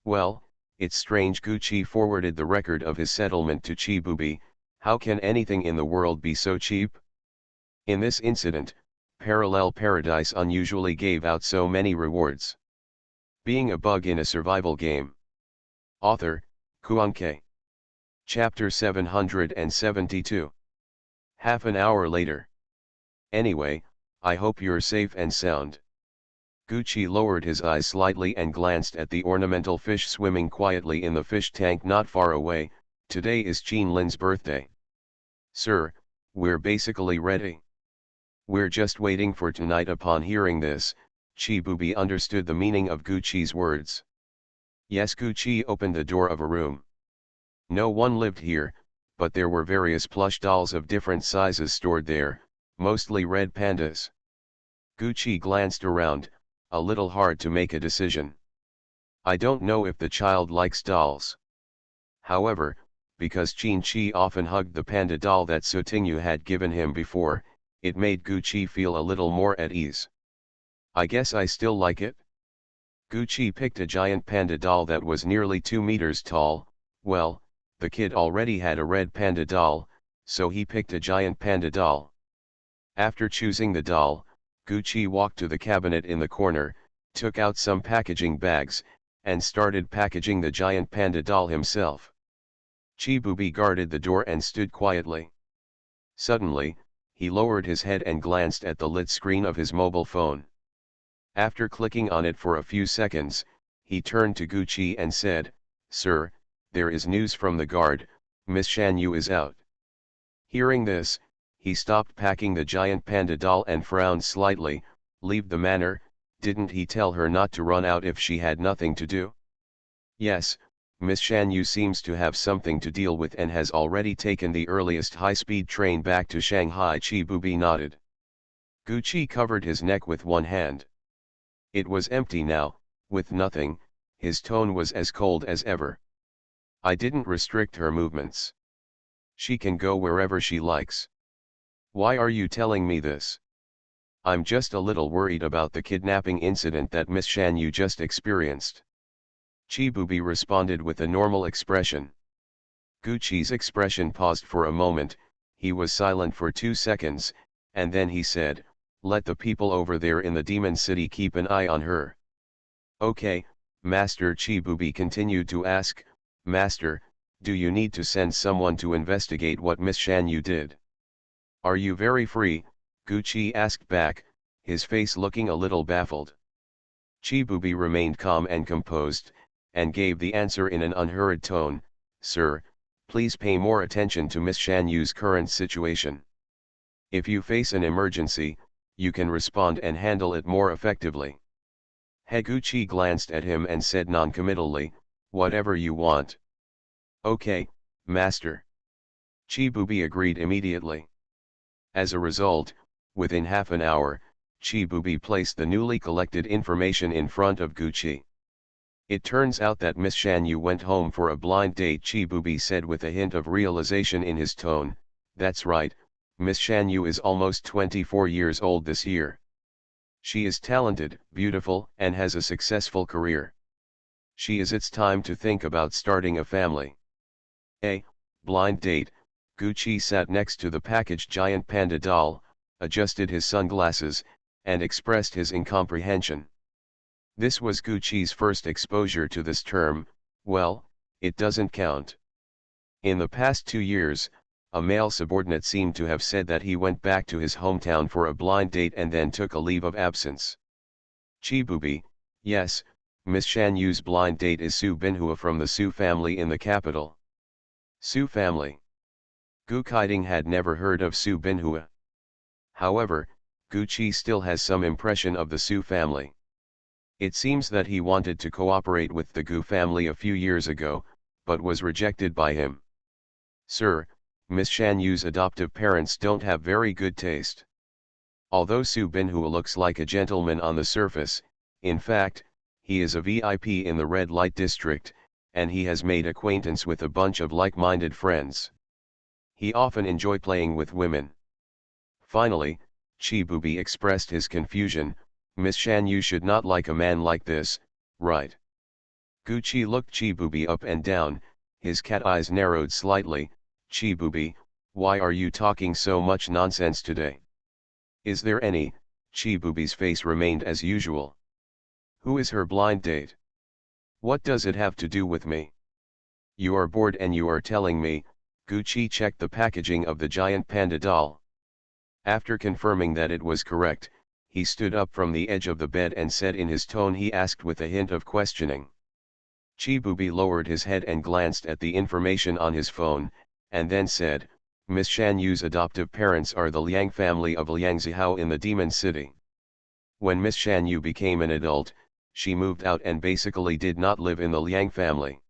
Well, it's strange. Gucci forwarded the record of his settlement to Chibubi. How can anything in the world be so cheap? In this incident, Parallel Paradise unusually gave out so many rewards. Being a bug in a survival game. Author, Kuanke. Chapter 772. Half an hour later. Anyway, I hope you're safe and sound. Gucci lowered his eyes slightly and glanced at the ornamental fish swimming quietly in the fish tank not far away. Today is Qin Lin's birthday. Sir, we're basically ready. We're just waiting for tonight. Upon hearing this, Chibubi understood the meaning of Gucci's words. Yes, Gucci opened the door of a room. No one lived here, but there were various plush dolls of different sizes stored there, mostly red pandas. Gucci glanced around, a little hard to make a decision. I don't know if the child likes dolls. However, because Qin Chi often hugged the panda doll that Sotignu had given him before, it made Gucci feel a little more at ease. I guess I still like it. Gucci picked a giant panda doll that was nearly 2 meters tall. Well, the kid already had a red panda doll, so he picked a giant panda doll. After choosing the doll, Gucci walked to the cabinet in the corner, took out some packaging bags, and started packaging the giant panda doll himself. Chibubi guarded the door and stood quietly. Suddenly, he lowered his head and glanced at the lit screen of his mobile phone. After clicking on it for a few seconds, he turned to Gucci and said, "Sir, there is news from the guard, Miss Shan Yu is out." Hearing this, he stopped packing the giant panda doll and frowned slightly. "Leave the manor, didn't he tell her not to run out if she had nothing to do?" "Yes, Miss Shan Yu seems to have something to deal with and has already taken the earliest high-speed train back to Shanghai." Chibubi nodded. Gucci covered his neck with one hand. It was empty now, with nothing. His tone was as cold as ever. "I didn't restrict her movements. She can go wherever she likes. Why are you telling me this?" "I'm just a little worried about the kidnapping incident that Miss Shan Yu just experienced." Chibubi responded with a normal expression. Gucci's expression paused for a moment. He was silent for 2 seconds, and then he said, "Let the people over there in the Demon City keep an eye on her." "Okay, Master." Chibubi continued to ask, "Master, do you need to send someone to investigate what Miss Shan Yu did?" "Are you very free?" Gucci asked back, his face looking a little baffled. Chibubi remained calm and composed, and gave the answer in an unhurried tone, "Sir, please pay more attention to Miss Shan Yu's current situation. If you face an emergency, you can respond and handle it more effectively." Gucci glanced at him and said noncommittally, "Whatever you want." "Okay, Master." Chibubi agreed immediately. As a result, within half an hour, Chibubi placed the newly collected information in front of Gucci. "It turns out that Miss Shan Yu went home for a blind date," Chibubi said with a hint of realization in his tone. "That's right, Miss Shan Yu is almost 24 years old this year. She is talented, beautiful, and has a successful career. It's time to think about starting a family." A blind date. Gucci sat next to the packaged giant panda doll, adjusted his sunglasses, and expressed his incomprehension. This was Gucci's first exposure to this term. Well, it doesn't count. In the past 2 years, a male subordinate seemed to have said that he went back to his hometown for a blind date and then took a leave of absence. Chibubi: "Yes, Miss Shan Yu's blind date is Su Binhua from the Su family in the capital." Su family. Gu Kaiding had never heard of Su Binhua. However, Gucci still has some impression of the Su family. It seems that he wanted to cooperate with the Gu family a few years ago, but was rejected by him. "Sir, Miss Shan Yu's adoptive parents don't have very good taste. Although Su Binhua looks like a gentleman on the surface, in fact, he is a VIP in the red light district, and he has made acquaintance with a bunch of like-minded friends. He often enjoys playing with women." Finally, Chibubi expressed his confusion. "Miss Shan Yu should not like a man like this, right?" Gucci looked Chibubi up and down, his cat eyes narrowed slightly. "Chibubi, why are you talking so much nonsense today?" "Is there any?" Chibubi's face remained as usual. "Who is her blind date? What does it have to do with me? You are bored and you are telling me." Gucci checked the packaging of the giant panda doll. After confirming that it was correct, he stood up from the edge of the bed and said in his tone he asked with a hint of questioning. Chibubi lowered his head and glanced at the information on his phone, and then said, "Miss Shan Yu's adoptive parents are the Liang family of Liangzihao in the Demon City. When Miss Shan Yu became an adult, she moved out and basically did not live in the Liang family.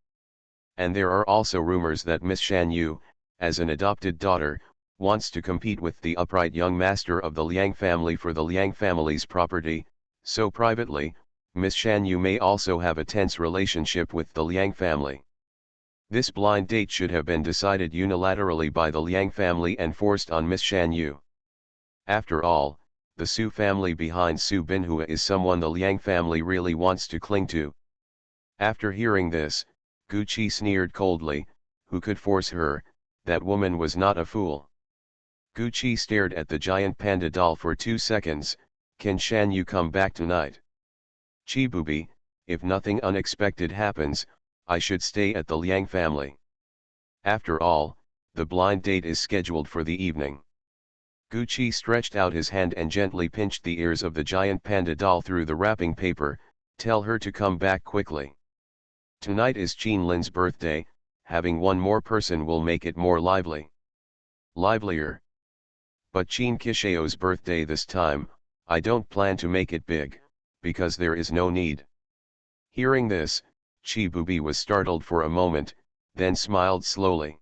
And there are also rumors that Miss Shan Yu, as an adopted daughter, wants to compete with the upright young master of the Liang family for the Liang family's property, so privately, Miss Shan Yu may also have a tense relationship with the Liang family. This blind date should have been decided unilaterally by the Liang family and forced on Miss Shan Yu. After all, the Su family behind Su Binhua is someone the Liang family really wants to cling to." After hearing this, Gucci sneered coldly. Who could force her? That woman was not a fool. Gucci stared at the giant panda doll for 2 seconds. "Can Shan Yu come back tonight?" "Chibubi, if nothing unexpected happens, I should stay at the Liang family. After all, the blind date is scheduled for the evening." Gucci stretched out his hand and gently pinched the ears of the giant panda doll through the wrapping paper. Tell her to come back quickly. Tonight is Qin Lin's birthday, having one more person will make it more lively. Livelier. But Qin Kishao's birthday this time, I don't plan to make it big, because there is no need. Hearing this, Chi Bubi was startled for a moment, then smiled slowly.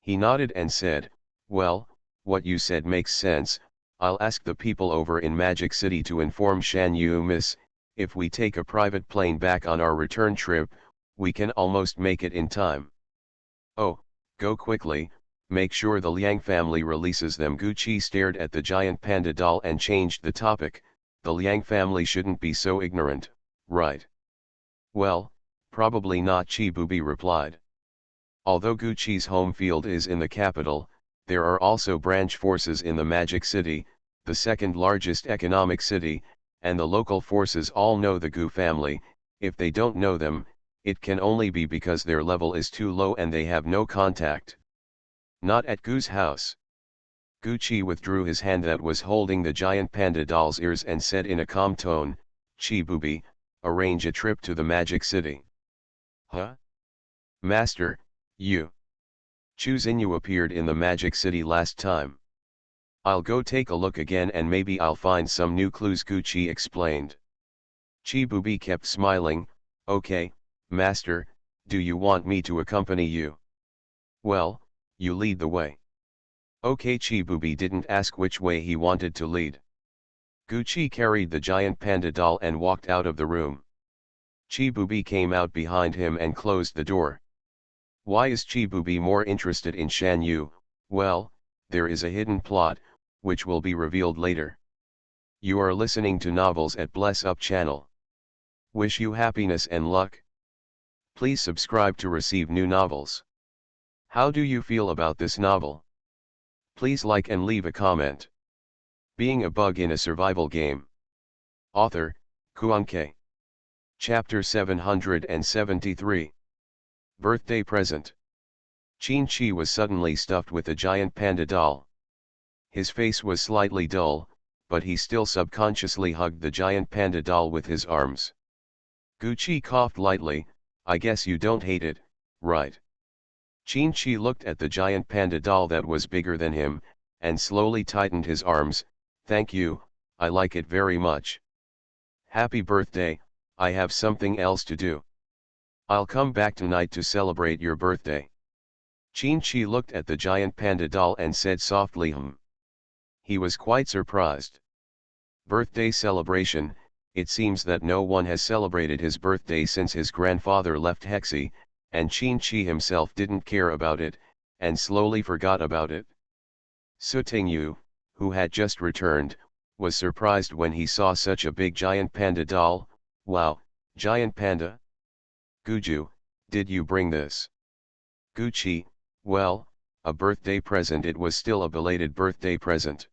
He nodded and said, well, what you said makes sense. I'll ask the people over in Magic City to inform Shan Yu Miss, if we take a private plane back on our return trip, we can almost make it in time. Oh, go quickly, make sure the Liang family releases them. Gucci stared at the giant panda doll and changed the topic. The Liang family shouldn't be so ignorant, right? Well, probably not, Chi Bubi replied. Although Gucci's home field is in the capital, there are also branch forces in the Magic City, the second largest economic city, and the local forces all know the Gu family. If they don't know them, it can only be because their level is too low and they have no contact. Not at Gu's house. Gucci withdrew his hand that was holding the giant panda doll's ears and said in a calm tone, Chi Bubi, arrange a trip to the Magic City. Huh? Master, you. Chu Xinyu appeared in the Magic City last time. I'll go take a look again and maybe I'll find some new clues, Gucci explained. Chi Bubi kept smiling, okay, Master, do you want me to accompany you? Well, you lead the way. Okay, Chi Bubi didn't ask which way he wanted to lead. Gucci carried the giant panda doll and walked out of the room. Chi Bubi came out behind him and closed the door. Why is Chi Bubi more interested in Shan Yu? Well, there is a hidden plot, which will be revealed later. You are listening to Novels at Bless Up channel. Wish you happiness and luck. Please subscribe to receive new novels. How do you feel about this novel? Please like and leave a comment. Being a Bug in a Survival Game. Author, Kuan-Ke. Chapter 773. Birthday Present. Qin Chi was suddenly stuffed with a giant panda doll. His face was slightly dull, but he still subconsciously hugged the giant panda doll with his arms. Gucci coughed lightly, I guess you don't hate it, right? Qin Chi looked at the giant panda doll that was bigger than him, and slowly tightened his arms. Thank you, I like it very much. Happy birthday, I have something else to do. I'll come back tonight to celebrate your birthday. Qin Chi looked at the giant panda doll and said softly He was quite surprised. Birthday celebration, it seems that no one has celebrated his birthday since his grandfather left Hexi, and Qin Chi himself didn't care about it, and slowly forgot about it. Sutingyu, who had just returned, was surprised when he saw such a big giant panda doll. Wow, giant panda? Guju, did you bring this? Gucci, well, a birthday present. It was still a belated birthday present.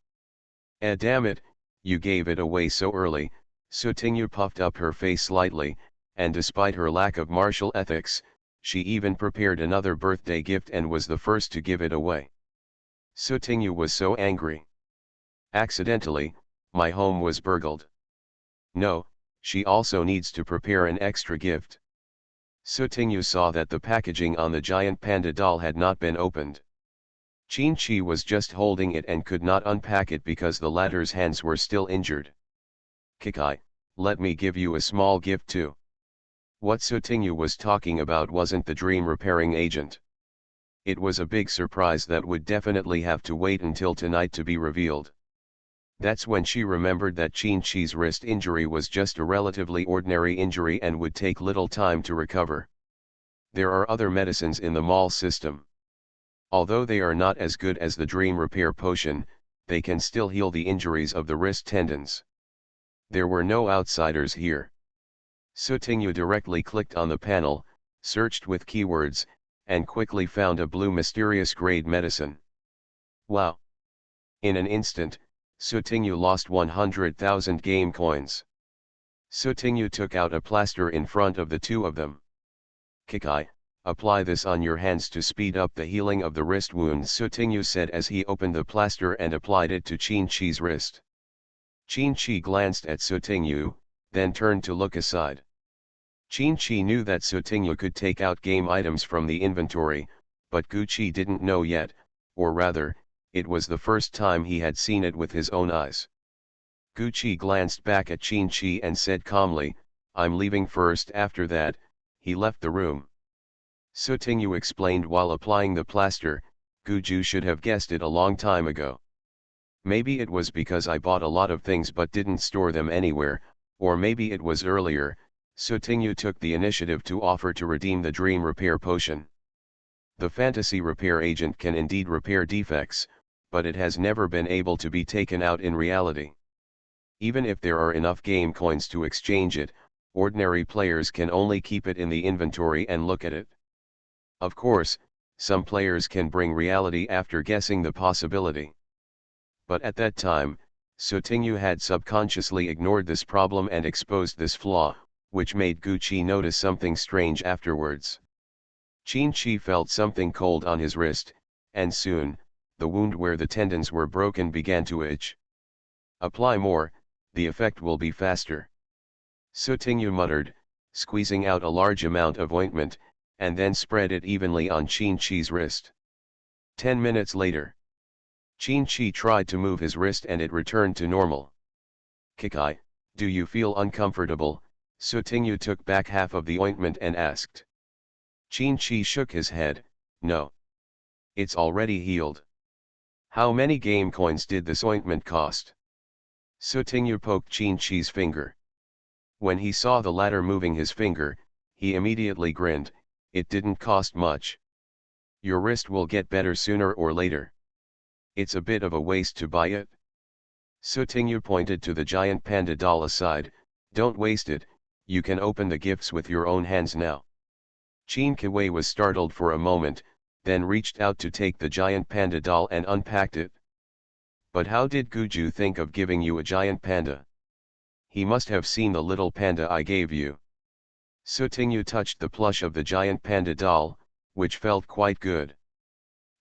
Damn it, you gave it away so early. Sutingyu puffed up her face slightly, and despite her lack of martial ethics, she even prepared another birthday gift and was the first to give it away. Sutingyu was so angry. Accidentally, my home was burgled. No, she also needs to prepare an extra gift. Sutingyu saw that the packaging on the giant panda doll had not been opened. Qin Chi was just holding it and could not unpack it because the latter's hands were still injured. Kikai, let me give you a small gift too. What Sutingyu was talking about wasn't the dream repairing agent. It was a big surprise that would definitely have to wait until tonight to be revealed. That's when she remembered that Qin Chi's wrist injury was just a relatively ordinary injury and would take little time to recover. There are other medicines in the mall system. Although they are not as good as the dream repair potion, they can still heal the injuries of the wrist tendons. There were no outsiders here. Sutingyu directly clicked on the panel, searched with keywords, and quickly found a blue mysterious grade medicine. Wow! In an instant, Sutingyu lost 100,000 game coins. Sutingyu took out a plaster in front of the two of them. Kikai, apply this on your hands to speed up the healing of the wrist wounds, Sutingyu said as he opened the plaster and applied it to Qin Chi's wrist. Qin Chi glanced at Sutingyu, then turned to look aside. Qin knew that Sutingyu could take out game items from the inventory, but Gucci didn't know yet, or rather, it was the first time he had seen it with his own eyes. Gucci glanced back at Qin and said calmly, "I'm leaving first." After that, he left the room. Sutingyu explained while applying the plaster, "Guju should have guessed it a long time ago. Maybe it was because I bought a lot of things but didn't store them anywhere, or maybe it was earlier." Sutingyu took the initiative to offer to redeem the dream repair potion. The fantasy repair agent can indeed repair defects, but it has never been able to be taken out in reality. Even if there are enough game coins to exchange it, ordinary players can only keep it in the inventory and look at it. Of course, some players can bring reality after guessing the possibility. But at that time, Sutingyu had subconsciously ignored this problem and exposed this flaw, which made Gucci notice something strange afterwards. Qin felt something cold on his wrist, and soon, the wound where the tendons were broken began to itch. "Apply more, the effect will be faster," Sutingyu muttered, squeezing out a large amount of ointment, and then spread it evenly on Qin's wrist. 10 minutes later, Qin tried to move his wrist and it returned to normal. "Kikai, do you feel uncomfortable?" Sutingyu took back half of the ointment and asked. Qin shook his head, "No. It's already healed." "How many game coins did this ointment cost?" Sutingyu poked Qin's finger. When he saw the latter moving his finger, he immediately grinned, "It didn't cost much. Your wrist will get better sooner or later. It's a bit of a waste to buy it." Sutingyu pointed to the giant panda doll aside, "Don't waste it, you can open the gifts with your own hands now." Qin was startled for a moment, then reached out to take the giant panda doll and unpacked it. "But how did Guju think of giving you a giant panda? He must have seen the little panda I gave you." Sutingyu touched the plush of the giant panda doll, which felt quite good.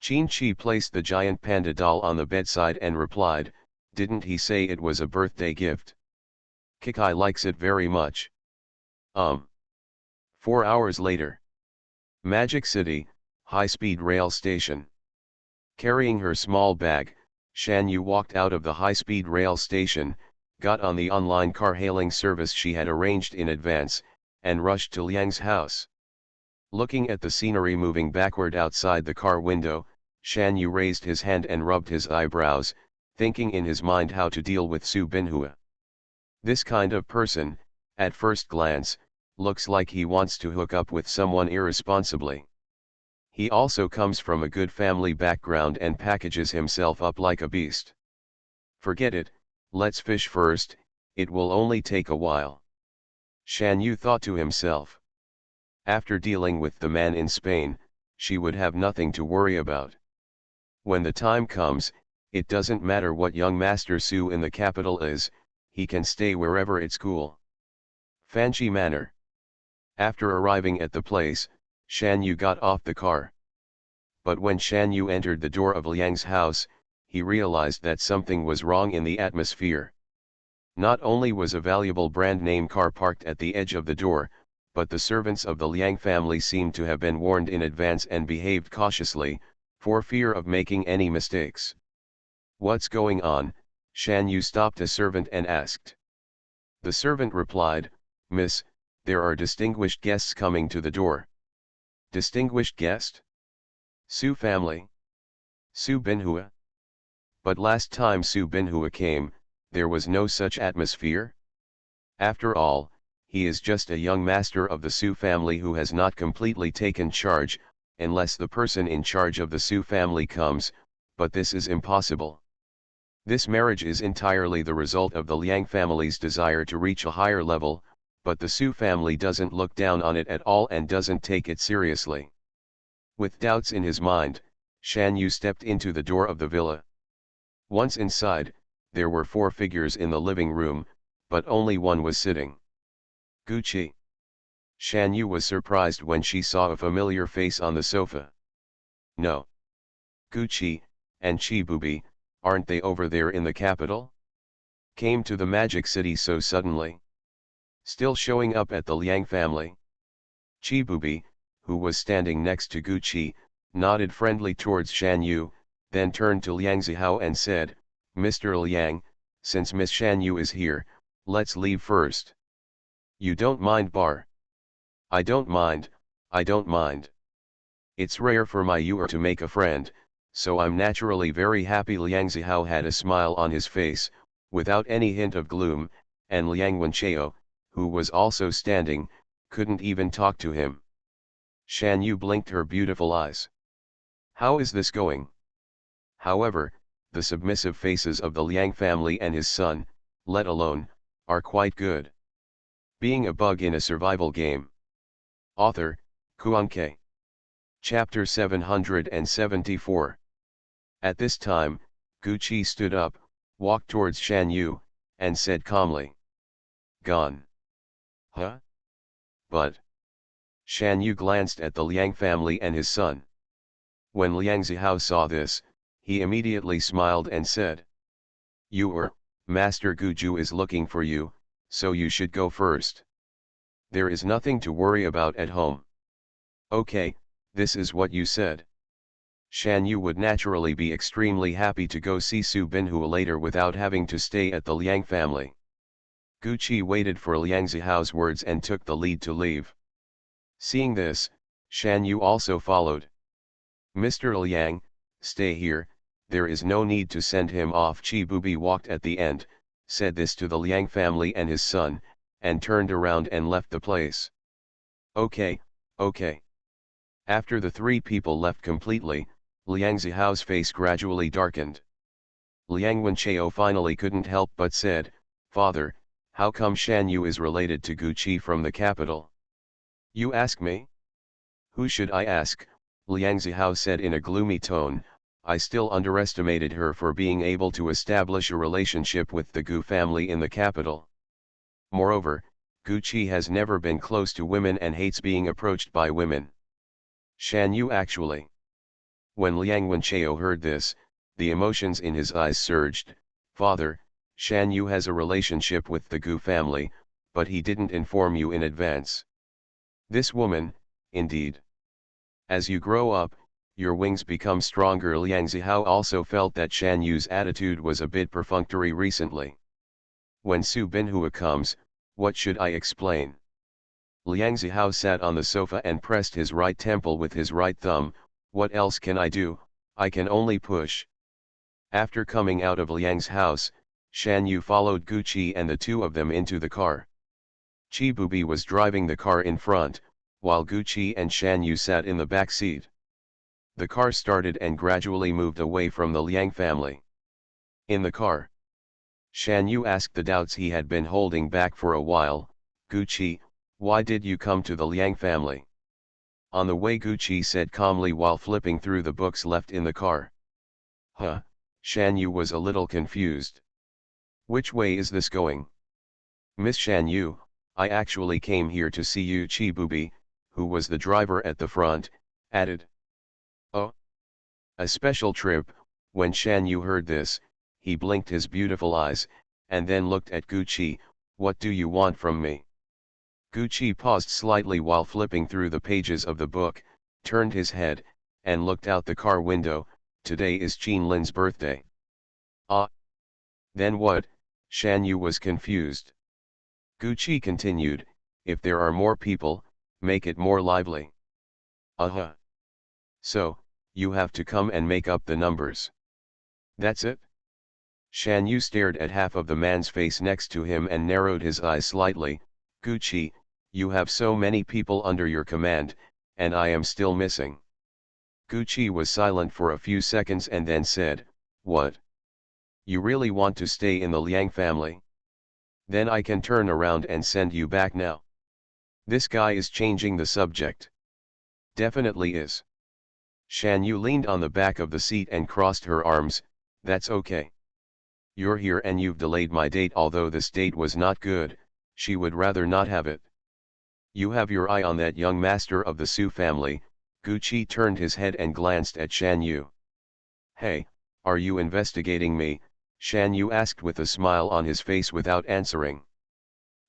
Qin placed the giant panda doll on the bedside and replied, "Didn't he say it was a birthday gift? Kikai likes it very much." 4 hours later. Magic City, high-speed rail station. Carrying her small bag, Shanyu walked out of the high-speed rail station, got on the online car-hailing service she had arranged in advance, and rushed to Liang's house. Looking at the scenery moving backward outside the car window, Shanyu raised his hand and rubbed his eyebrows, thinking in his mind how to deal with Su Binhua. This kind of person, at first glance, looks like he wants to hook up with someone irresponsibly. He also comes from a good family background and packages himself up like a beast. Forget it, let's fish first, it will only take a while. Shanyu thought to himself. After dealing with the man in Spain, she would have nothing to worry about. When the time comes, it doesn't matter what young Master Su in the capital is, he can stay wherever it's cool. Fanchi Manor. After arriving at the place, Shanyu got off the car. But when Shanyu entered the door of Liang's house, he realized that something was wrong in the atmosphere. Not only was a valuable brand-name car parked at the edge of the door, but the servants of the Liang family seemed to have been warned in advance and behaved cautiously, for fear of making any mistakes. "What's going on?" Shanyu stopped a servant and asked. The servant replied, "Miss, there are distinguished guests coming to the door." "Distinguished guest? Su family? Su Binhua?" But last time Su Binhua came, there was no such atmosphere. After all, he is just a young master of the Su family who has not completely taken charge, unless the person in charge of the Su family comes, but this is impossible. This marriage is entirely the result of the Liang family's desire to reach a higher level, but the Su family doesn't look down on it at all and doesn't take it seriously. With doubts in his mind, Shanyu stepped into the door of the villa. Once inside, there were 4 figures in the living room, but only one was sitting. Gucci. Shanyu was surprised when she saw a familiar face on the sofa. No. Gucci, and Chibubi, aren't they over there in the capital? Came to the Magic City so suddenly? Still showing up at the Liang family. Chibubi, who was standing next to Guqi, nodded friendly towards Shan Yu, then turned to Liang Zihao and said, Mr. Liang, since Miss Shan Yu is here, let's leave first. You don't mind, Bar? I don't mind, I don't mind. It's rare for my Yu to make a friend, so I'm naturally very happy. Liang Zihao had a smile on his face, without any hint of gloom, and Liang Wenchao, who was also standing, couldn't even talk to him. Shan Yu blinked her beautiful eyes. How is this going? However, the submissive faces of the Liang family and his son, let alone, are quite good. Being a bug in a survival game. Author, Kuan-Ke. Chapter 774. At this time, Guqi stood up, walked towards Shan Yu, and said calmly. Gone. Huh? But. Shan Yu glanced at the Liang family and his son. When Liang Zihao saw this, he immediately smiled and said. Master Guju is looking for you, so you should go first. There is nothing to worry about at home. Okay, this is what you said. Shan Yu would naturally be extremely happy to go see Su Binhu later without having to stay at the Liang family. Guqi waited for Liang Zihao's words and took the lead to leave. Seeing this, Shan Yu also followed. Mr. Liang, stay here, there is no need to send him off. Chibubi walked at the end, said this to the Liang family and his son, and turned around and left the place. Okay, okay. After the three people left completely, Liang Zihao's face gradually darkened. Liang Wenchao finally couldn't help but said, Father, how come Shan Yu is related to Guqi from the capital? You ask me? Who should I ask? Liang Zihao said in a gloomy tone. I still underestimated her for being able to establish a relationship with the Gu family in the capital. Moreover, Guqi has never been close to women and hates being approached by women. Shan Yu actually. When Liang Wenchao heard this, the emotions in his eyes surged. Father, Shan Yu has a relationship with the Gu family, but he didn't inform you in advance. This woman, indeed. As you grow up, your wings become stronger. Liang Zihao also felt that Shan Yu's attitude was a bit perfunctory recently. When Su Binhua comes, what should I explain? Liang Zihao sat on the sofa and pressed his right temple with his right thumb. What else can I do? I can only push. After coming out of Liang's house, Shan Yu followed Guqi and the two of them into the car. Chibubi was driving the car in front, while Guqi and Shan Yu sat in the back seat. The car started and gradually moved away from the Liang family. In the car, Shan Yu asked the doubts he had been holding back for a while. Guqi, why did you come to the Liang family? On the way, Guqi said calmly while flipping through the books left in the car. Huh, Shan Yu was a little confused. Which way is this going? Miss Shan Yu, I actually came here to see you. Chibubi, who was the driver at the front, added. Oh? A special trip. When Shan Yu heard this, he blinked his beautiful eyes, and then looked at Guqi. What do you want from me? Guqi paused slightly while flipping through the pages of the book, turned his head, and looked out the car window. Today is Qin Lin's birthday. Ah. Then what? Shan Yu was confused. Guqi continued, if there are more people, make it more lively. Uh-huh. So, you have to come and make up the numbers. That's it? Shan Yu stared at half of the man's face next to him and narrowed his eyes slightly. Guqi, you have so many people under your command, and I am still missing. Guqi was silent for a few seconds and then said, what? You really want to stay in the Liang family? Then I can turn around and send you back now. This guy is changing the subject. Definitely is. Shan Yu leaned on the back of the seat and crossed her arms. That's okay. You're here and you've delayed my date. Although this date was not good, she would rather not have it. You have your eye on that young master of the Su family. Guqi turned his head and glanced at Shan Yu. Hey, are you investigating me? Shan Yu asked with a smile on his face without answering.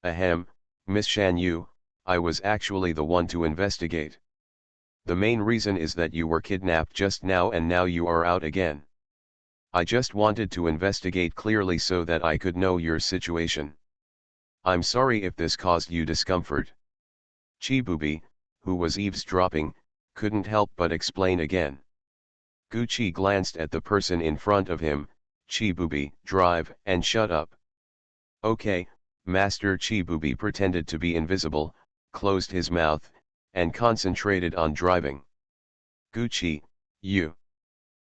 Ahem, Miss Shan Yu, I was actually the one to investigate. The main reason is that you were kidnapped just now and now you are out again. I just wanted to investigate clearly so that I could know your situation. I'm sorry if this caused you discomfort. Chibubi, who was eavesdropping, couldn't help but explain again. Gucci glanced at the person in front of him. Chibubi, drive and shut up. Okay, Master. Chibubi pretended to be invisible, closed his mouth, and concentrated on driving. Gucci, you.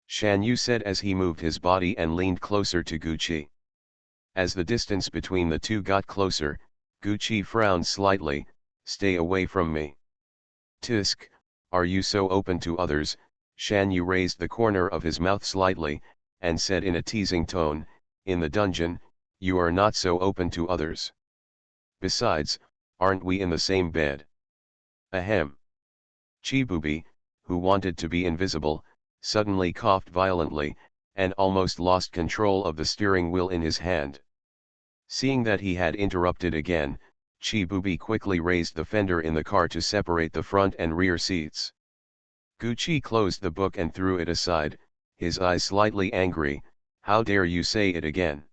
Shan Yu said as he moved his body and leaned closer to Gucci. As the distance between the two got closer, Gucci frowned slightly. Stay away from me. Tisk, are you so open to others? Shan Yu raised the corner of his mouth slightly, and said in a teasing tone, in the dungeon, you are not so open to others. Besides, aren't we in the same bed? Ahem. Chibubi, who wanted to be invisible, suddenly coughed violently, and almost lost control of the steering wheel in his hand. Seeing that he had interrupted again, Chibubi quickly raised the fender in the car to separate the front and rear seats. Gucci closed the book and threw it aside, his eyes slightly angry. How dare you say it again?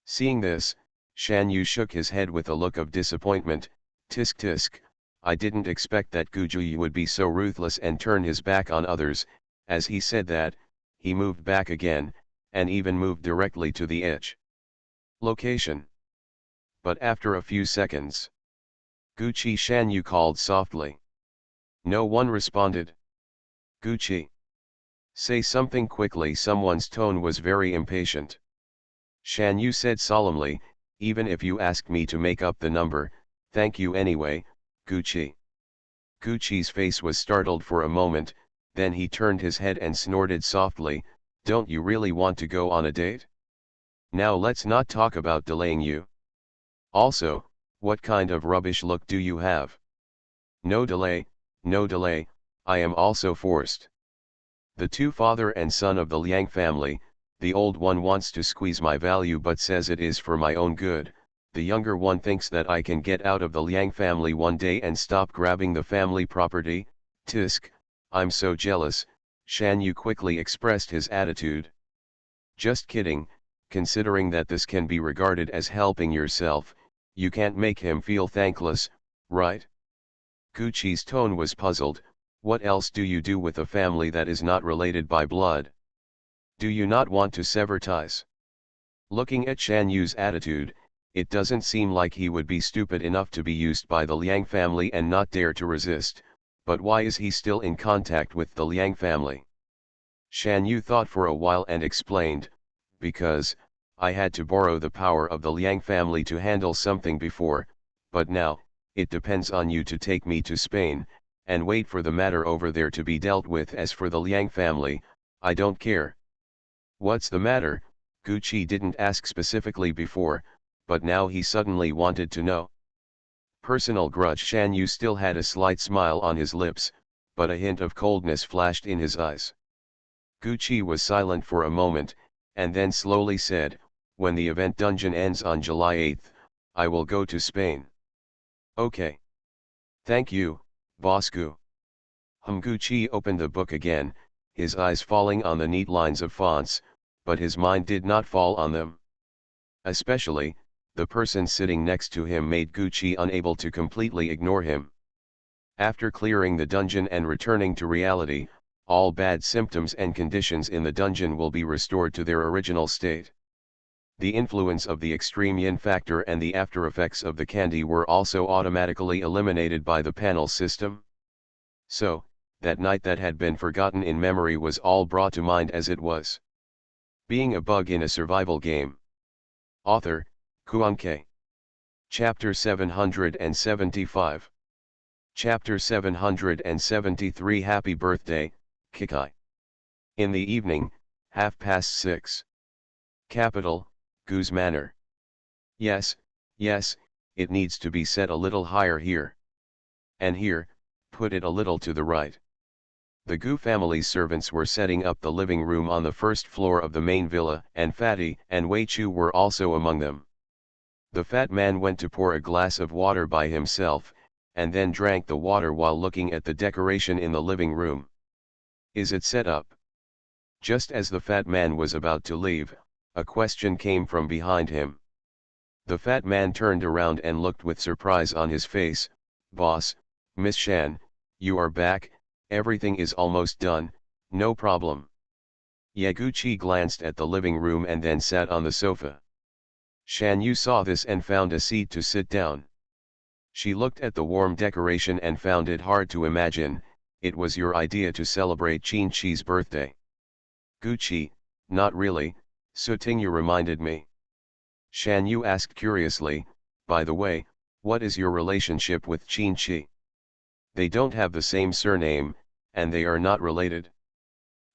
Seeing this, Shan Yu shook his head with a look of disappointment. Tisk tisk, I didn't expect that Gucci would be so ruthless and turn his back on others. As he said that, he moved back again, and even moved directly to the edge. Location. But after a few seconds, Gucci. Shan Yu called softly. No one responded. Gucci. Say something quickly. Someone's tone was very impatient. Shan Yu said solemnly, even if you ask me to make up the number, thank you anyway, Gucci. Gucci's face was startled for a moment, then he turned his head and snorted softly, don't you really want to go on a date? Now let's not talk about delaying you. Also, what kind of rubbish look do you have? No delay, I am also forced. The two father and son of the Liang family, the old one wants to squeeze my value but says it is for my own good, the younger one thinks that I can get out of the Liang family one day and stop grabbing the family property. Tisk, I'm so jealous. Shan Yu quickly expressed his attitude. Just kidding, considering that this can be regarded as helping yourself, you can't make him feel thankless, right? Gucci's tone was puzzled. What else do you do with a family that is not related by blood? Do you not want to sever ties? Looking at Shan Yu's attitude, it doesn't seem like he would be stupid enough to be used by the Liang family and not dare to resist, but why is he still in contact with the Liang family? Shan Yu thought for a while and explained, because, I had to borrow the power of the Liang family to handle something before, but now, it depends on you to take me to Spain, and wait for the matter over there to be dealt with. As for the Liang family, I don't care. What's the matter? Gucci didn't ask specifically before, but now he suddenly wanted to know. Personal grudge. Shan Yu still had a slight smile on his lips, but a hint of coldness flashed in his eyes. Gucci was silent for a moment, and then slowly said, when the event dungeon ends on July 8th, I will go to Spain. Okay. Thank you, Bosku. Gucci opened the book again, his eyes falling on the neat lines of fonts, but his mind did not fall on them. Especially, the person sitting next to him made Gucci unable to completely ignore him. After clearing the dungeon and returning to reality, all bad symptoms and conditions in the dungeon will be restored to their original state. The influence of the extreme yin factor and the after effects of the candy were also automatically eliminated by the panel system. So, that night that had been forgotten in memory was all brought to mind as it was. Being a bug in a survival game. Author, Kuanke. Chapter 775. Chapter 773. Happy birthday, Kikai. In the evening, 6:30. Capital, Goose Manor. Yes, it needs to be set a little higher here. And here, put it a little to the right. The Gu family's servants were setting up the living room on the first floor of the main villa, and Fatty and Wei Chu were also among them. The fat man went to pour a glass of water by himself, and then drank the water while looking at the decoration in the living room. Is it set up? Just as the fat man was about to leave, a question came from behind him. The fat man turned around and looked with surprise on his face. Boss, Miss Shan, you are back, everything is almost done, no problem. Yaguchi glanced at the living room and then sat on the sofa. Shan Yu saw this and found a seat to sit down. She looked at the warm decoration and found it hard to imagine, it was your idea to celebrate Qin-Chi's birthday. Gucci, not really, Sutingyu reminded me. Shan Yu asked curiously, by the way, what is your relationship with Qin-Chi? They don't have the same surname, and they are not related.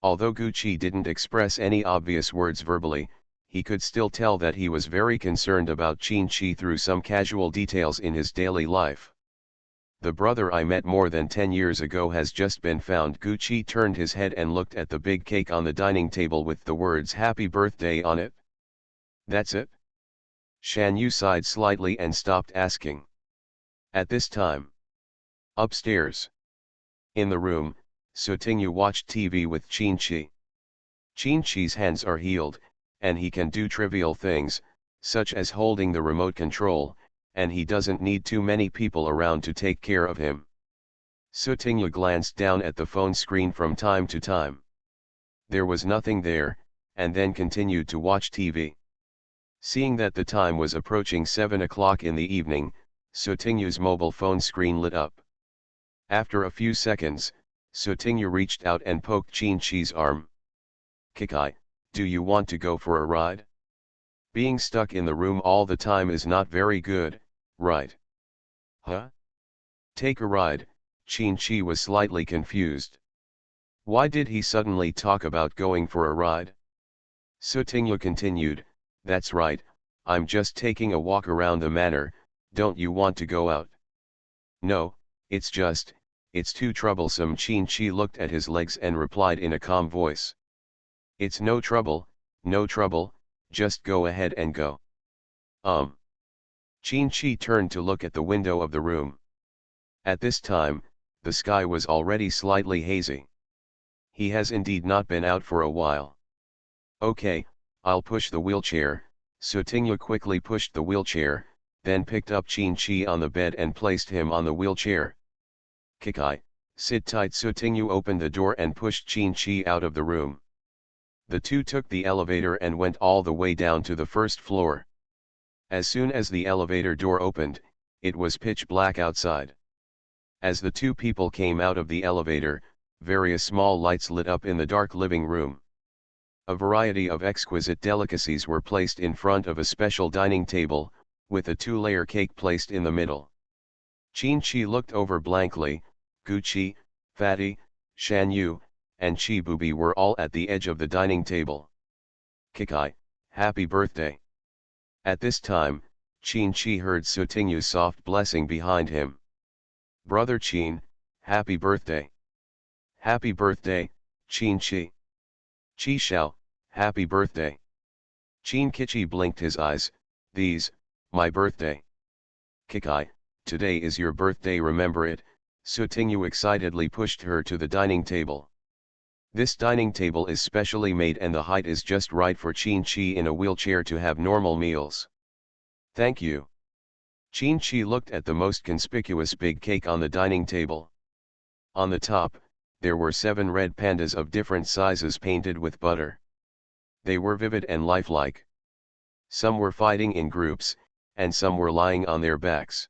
Although Gucci didn't express any obvious words verbally, he could still tell that he was very concerned about Qin-Chi through some casual details in his daily life. The brother I met more than 10 years ago has just been found. Gucci turned his head and looked at the big cake on the dining table with the words "Happy Birthday" on it. That's it? Shan Yu sighed slightly and stopped asking. At this time, upstairs, in the room, Sutingyu watched TV with Qin-Chi. Qin-Chi's hands are healed, and he can do trivial things, such as holding the remote control, and he doesn't need too many people around to take care of him. Sutingyu glanced down at the phone screen from time to time. There was nothing there, and then continued to watch TV. Seeing that the time was approaching 7 o'clock in the evening, Sutingyu's mobile phone screen lit up. After a few seconds, Sutingyu reached out and poked Qin-Chi's arm. Kikai, do you want to go for a ride? Being stuck in the room all the time is not very good, right? Huh? Take a ride, Qin-Chi was slightly confused. Why did he suddenly talk about going for a ride? Sutingyu continued, that's right, I'm just taking a walk around the manor, don't you want to go out? No, it's too troublesome. Qin-Chi looked at his legs and replied in a calm voice. It's no trouble, just go ahead and go. Qin-Chi turned to look at the window of the room. At this time, the sky was already slightly hazy. He has indeed not been out for a while. Okay, I'll push the wheelchair. Sutingyu quickly pushed the wheelchair, then picked up Qin-Chi on the bed and placed him on the wheelchair. Kikai, sit tight. Sutingyu opened the door and pushed Qin-Chi out of the room. The two took the elevator and went all the way down to the first floor. As soon as the elevator door opened, it was pitch black outside. As the two people came out of the elevator, various small lights lit up in the dark living room. A variety of exquisite delicacies were placed in front of a special dining table, with a two-layer cake placed in the middle. Qin-Chi looked over blankly. Gucci, Fatty, Shan Yu, and Chibubi were all at the edge of the dining table. Kikai, happy birthday. At this time, Qin-Chi heard Sutingyu's soft blessing behind him. Brother Qin, happy birthday. Happy birthday, Qin-Chi. Chi Xiao, happy birthday. Qin-Kichi blinked his eyes, my birthday. Kikai, today is your birthday, remember it. Sutingyu excitedly pushed her to the dining table. This dining table is specially made and the height is just right for Qin-Chi in a wheelchair to have normal meals. Thank you. Qin-Chi looked at the most conspicuous big cake on the dining table. On the top, there were 7 red pandas of different sizes painted with butter. They were vivid and lifelike. Some were fighting in groups, and some were lying on their backs.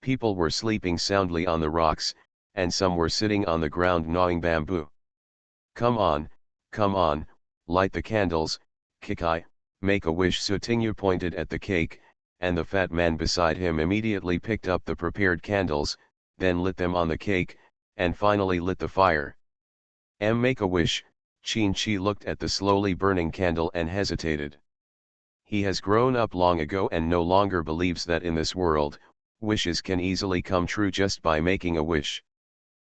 People were sleeping soundly on the rocks, and some were sitting on the ground gnawing bamboo. Come on, light the candles, Kikai, make a wish. Sutingyu pointed at the cake, and the fat man beside him immediately picked up the prepared candles, then lit them on the cake, and finally lit the fire. Make a wish. Qin-Chi looked at the slowly burning candle and hesitated. He has grown up long ago and no longer believes that in this world, wishes can easily come true just by making a wish.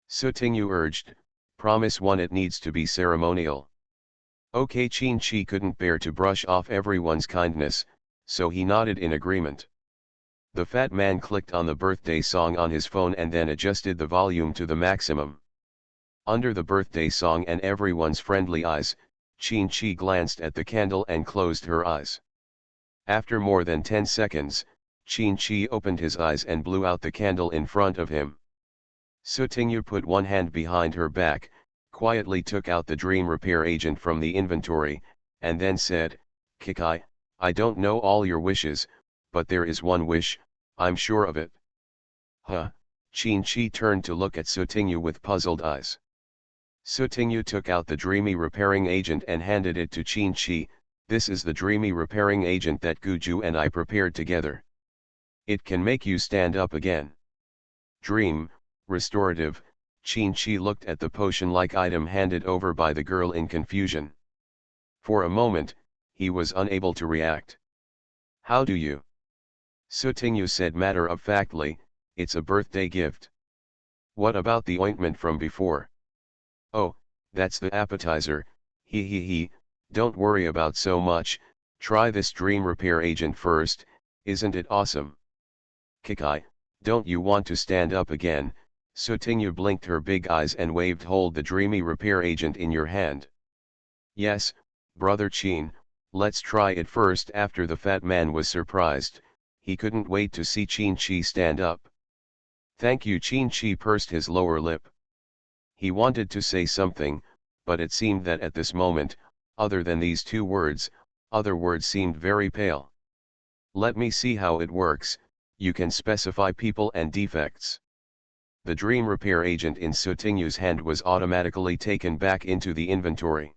Sutingyu urged, promise one, it needs to be ceremonial. Okay. Qin-Chi couldn't bear to brush off everyone's kindness, so he nodded in agreement. The fat man clicked on the birthday song on his phone and then adjusted the volume to the maximum. Under the birthday song and everyone's friendly eyes, Chin-Chi glanced at the candle and closed her eyes. After more than 10 seconds, Chin-Chi opened his eyes and blew out the candle in front of him. Sutingyu put one hand behind her back, quietly took out the dream repair agent from the inventory, and then said, "Kikai, I don't know all your wishes, but there is one wish, I'm sure of it." Huh? Chin-Chi turned to look at Sutingyu with puzzled eyes. Sutingyu took out the dreamy repairing agent and handed it to Chin-Chi. "This is the dreamy repairing agent that Guju and I prepared together. It can make you stand up again." Dream, restorative. Chin-Chi looked at the potion-like item handed over by the girl in confusion. For a moment, he was unable to react. "How do you?" Sutingyu said matter-of-factly, "It's a birthday gift." "What about the ointment from before?" "Oh, that's the appetizer, he, don't worry about so much, try this dream repair agent first, isn't it awesome?" "Kikai, don't you want to stand up again?" Sutingyu blinked her big eyes and waved. "Hold the dreamy repair agent in your hand." "Yes, brother Chin, let's try it first." After the fat man was surprised, he couldn't wait to see Chin-Chi stand up. "Thank you." Chin-Chi pursed his lower lip. He wanted to say something, but it seemed that at this moment, other than these two words, other words seemed very pale. "Let me see how it works. You can specify people and defects." The dream repair agent in Sutingyu's hand was automatically taken back into the inventory.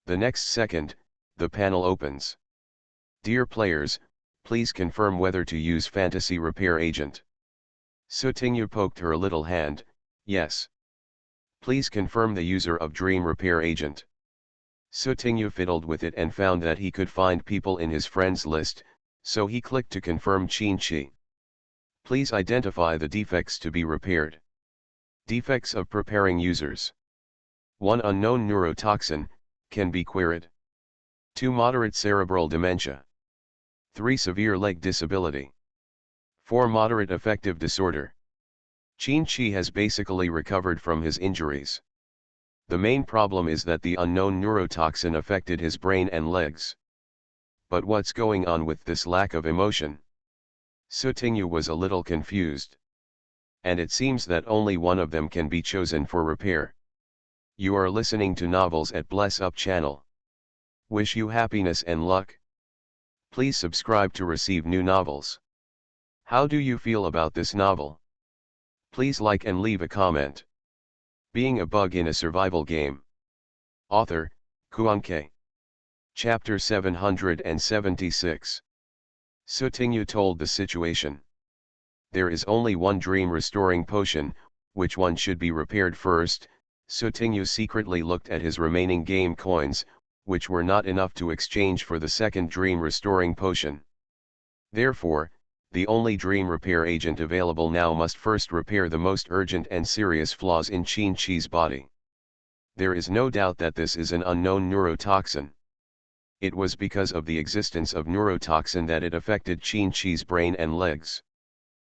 The next second, the panel opens. "Dear players, please confirm whether to use fantasy repair agent." Sutingyu poked her little hand. "Yes." "Please confirm the user of dream repair agent." Sutingyu fiddled with it and found that he could find people in his friends list, so he clicked to confirm Chin-Chi. "Please identify the defects to be repaired." Defects of preparing users. 1. Unknown neurotoxin, can be queried. 2. Moderate cerebral dementia. 3. Severe leg disability. 4. Moderate affective disorder. Chin-Chi has basically recovered from his injuries. The main problem is that the unknown neurotoxin affected his brain and legs. But what's going on with this lack of emotion? Sutingyu was a little confused. And it seems that only one of them can be chosen for repair. You are listening to Novels at Bless Up channel. Wish you happiness and luck. Please subscribe to receive new novels. How do you feel about this novel? Please like and leave a comment. Being a bug in a survival game. Author, Kuan-Ke. Chapter 776. Sutingyu told the situation. There is only one dream restoring potion, which one should be repaired first? Sutingyu secretly looked at his remaining game coins, which were not enough to exchange for the second dream restoring potion. Therefore, the only dream repair agent available now must first repair the most urgent and serious flaws in Chin-Chi's body. There is no doubt that this is an unknown neurotoxin. It was because of the existence of neurotoxin that it affected Chin-Chi's brain and legs.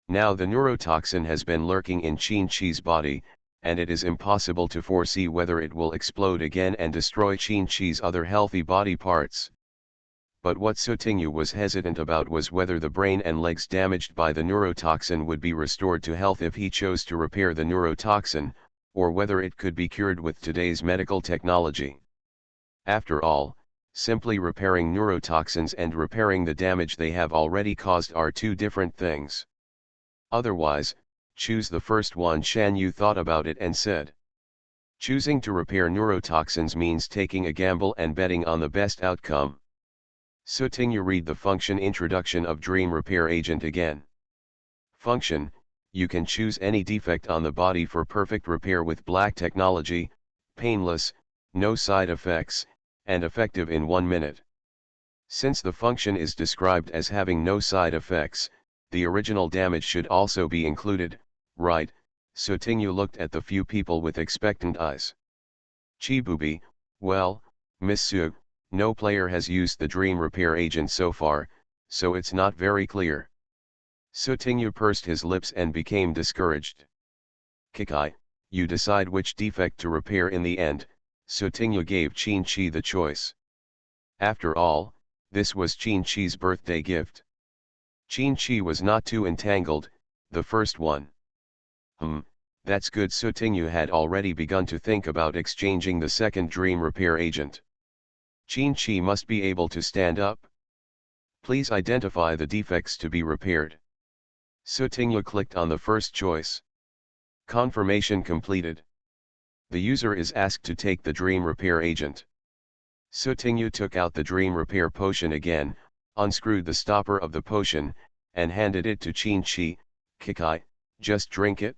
Now the neurotoxin has been lurking in Chin-Chi's body, and it is impossible to foresee whether it will explode again and destroy Chin-Chi's other healthy body parts. But what Sutingyu was hesitant about was whether the brain and legs damaged by the neurotoxin would be restored to health if he chose to repair the neurotoxin, or whether it could be cured with today's medical technology. After all, simply repairing neurotoxins and repairing the damage they have already caused are two different things. Otherwise, choose the first one. Shan Yu thought about it and said. Choosing to repair neurotoxins means taking a gamble and betting on the best outcome. Sutingyu read the function introduction of Dream Repair Agent again. Function, you can choose any defect on the body for perfect repair with black technology, painless, no side effects, and effective in 1 minute. Since the function is described as having no side effects, the original damage should also be included, right? Sutingyu looked at the few people with expectant eyes. Chibubi, well, Miss Su, no player has used the Dream Repair Agent so far, so it's not very clear. Sutingyu pursed his lips and became discouraged. Kikai, you decide which defect to repair in the end. Sutingyu gave Qin-Chi the choice. After all, this was Qin-Chi's birthday gift. Qin-Chi was not too entangled, the first one. That's good. Sutingyu had already begun to think about exchanging the second dream repair agent. Qin-Chi must be able to stand up. Please identify the defects to be repaired. Sutingyu clicked on the first choice. Confirmation completed. The user is asked to take the dream repair agent. Sutingyu took out the dream repair potion again, unscrewed the stopper of the potion, and handed it to Qin-Chi. Kikai, just drink it.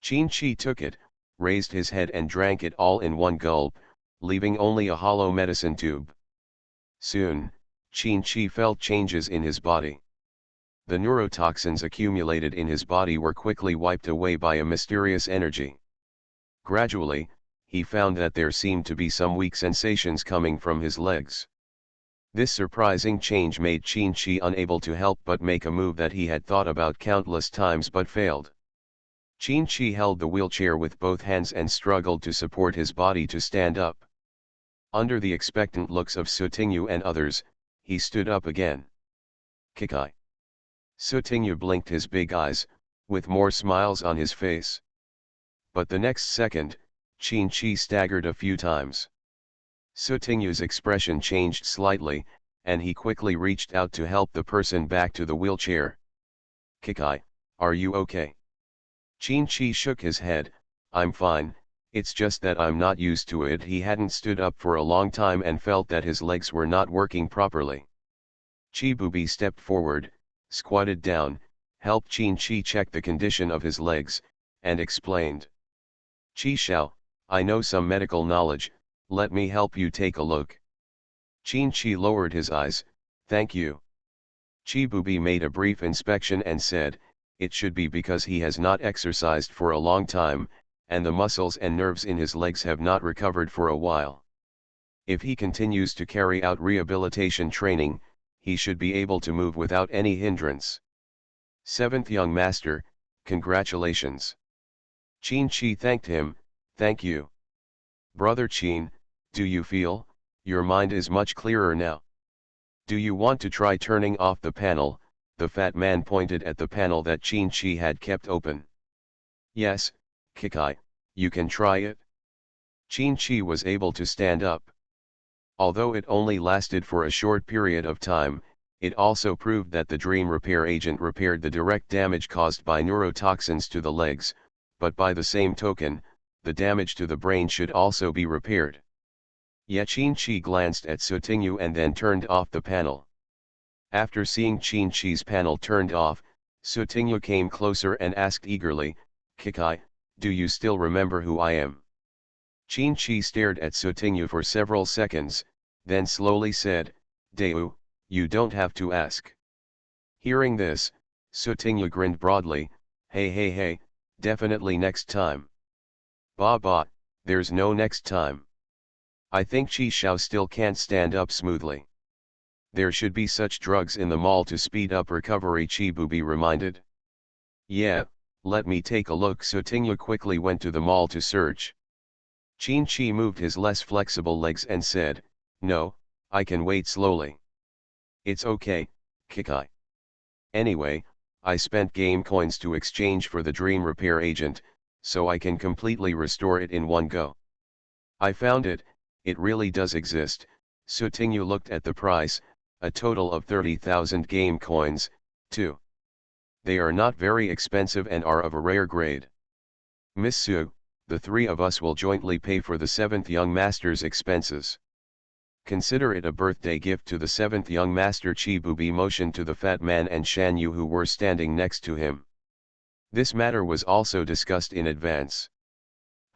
Qin-Chi took it, raised his head and drank it all in one gulp, leaving only a hollow medicine tube. Soon, Qin-Chi felt changes in his body. The neurotoxins accumulated in his body were quickly wiped away by a mysterious energy. Gradually, he found that there seemed to be some weak sensations coming from his legs. This surprising change made Qin-Chi unable to help but make a move that he had thought about countless times but failed. Qin-Chi held the wheelchair with both hands and struggled to support his body to stand up. Under the expectant looks of Sutingyu and others, he stood up again. Kikai. Sutingyu blinked his big eyes, with more smiles on his face. But the next second, Qin-Chi staggered a few times. Sutingyu's expression changed slightly, and he quickly reached out to help the person back to the wheelchair. Kikai, are you okay? Qin-Chi shook his head. I'm fine, it's just that I'm not used to it. He hadn't stood up for a long time and felt that his legs were not working properly. Chibubi stepped forward, squatted down, helped Qin-Chi check the condition of his legs, and explained. Chi Xiao, I know some medical knowledge, let me help you take a look. Qin-Chi lowered his eyes, thank you. Chibubi made a brief inspection and said, it should be because he has not exercised for a long time, and the muscles and nerves in his legs have not recovered for a while. If he continues to carry out rehabilitation training, he should be able to move without any hindrance. Seventh young master, congratulations. Qin-Chi thanked him, thank you. Brother Qin, do you feel, your mind is much clearer now? Do you want to try turning off the panel? The fat man pointed at the panel that Qin-Chi had kept open. Yes, Kikai, you can try it. Qin-Chi was able to stand up. Although it only lasted for a short period of time, it also proved that the dream repair agent repaired the direct damage caused by neurotoxins to the legs, but by the same token, the damage to the brain should also be repaired. Yet Qin-Chi glanced at Sutingyu and then turned off the panel. After seeing Qin-Chi's panel turned off, Sutingyu came closer and asked eagerly, Kikai, do you still remember who I am? Qin-Chi stared at Sutingyu for several seconds, then slowly said, Deu, you don't have to ask. Hearing this, Sutingyu grinned broadly, hey, definitely next time. Ba, there's no next time. I think Chi Xiao still can't stand up smoothly. There should be such drugs in the mall to speed up recovery, Chibubi reminded. Yeah, let me take a look. Sutingyu quickly went to the mall to search. Qin-Chi moved his less flexible legs and said, no, I can wait slowly. It's okay, Kikai. Anyway, I spent game coins to exchange for the dream repair agent, so I can completely restore it in one go. I found it, it really does exist. Sutingyu looked at the price, a total of 30,000 game coins, too. They are not very expensive and are of a rare grade. Miss Su, the three of us will jointly pay for the seventh young master's expenses. Consider it a birthday gift to the seventh young master. Chibubi motioned to the fat man and Shan Yu who were standing next to him. This matter was also discussed in advance.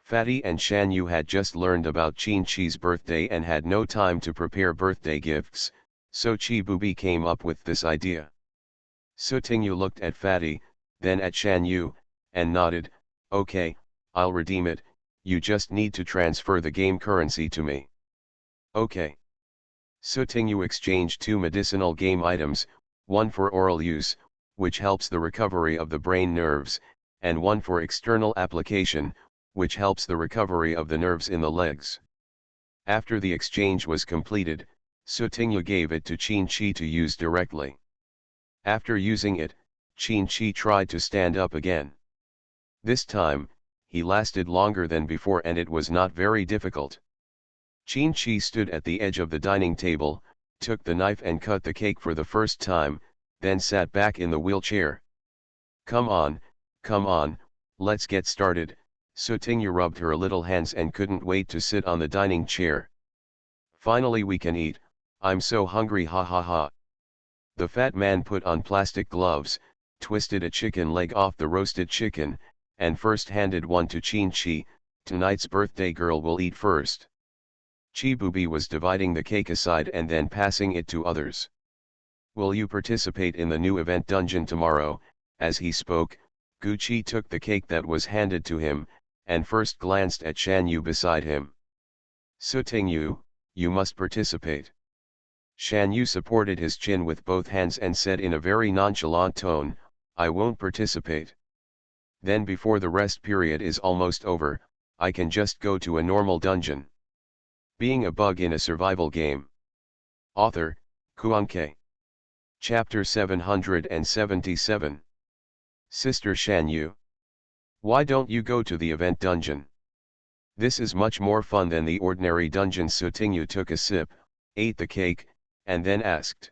Fatty and Shan Yu had just learned about Qin-Chi's birthday and had no time to prepare birthday gifts, so Chibubi came up with this idea. Sutingyu looked at Fatty, then at Shan Yu, and nodded, okay, I'll redeem it, you just need to transfer the game currency to me. Okay. Sutinyu exchanged two medicinal game items, one for oral use, which helps the recovery of the brain nerves, and one for external application, which helps the recovery of the nerves in the legs. After the exchange was completed, Sutinyu gave it to Qin-Chi to use directly. After using it, Qin-Chi tried to stand up again. This time, he lasted longer than before and it was not very difficult. Qin-Chi stood at the edge of the dining table, took the knife and cut the cake for the first time, then sat back in the wheelchair. Come on, let's get started." Sutinyu rubbed her little hands and couldn't wait to sit on the dining chair. "Finally we can eat, I'm so hungry, ha ha ha." The fat man put on plastic gloves, twisted a chicken leg off the roasted chicken, and first handed one to Qin-Chi. "Tonight's birthday girl will eat first." Chibubi was dividing the cake aside and then passing it to others. "Will you participate in the new event dungeon tomorrow?" As he spoke, Gucci took the cake that was handed to him, and first glanced at Shan Yu beside him. "Sutinyu, you must participate." Shan Yu supported his chin with both hands and said in a very nonchalant tone, "I won't participate. Then before the rest period is almost over, I can just go to a normal dungeon." Being a bug in a survival game. Author, Kuan-Ke. Chapter 777. Sister Shan Yu. Why don't you go to the event dungeon? This is much more fun than the ordinary dungeon. Sutinyu took a sip, ate the cake, and then asked.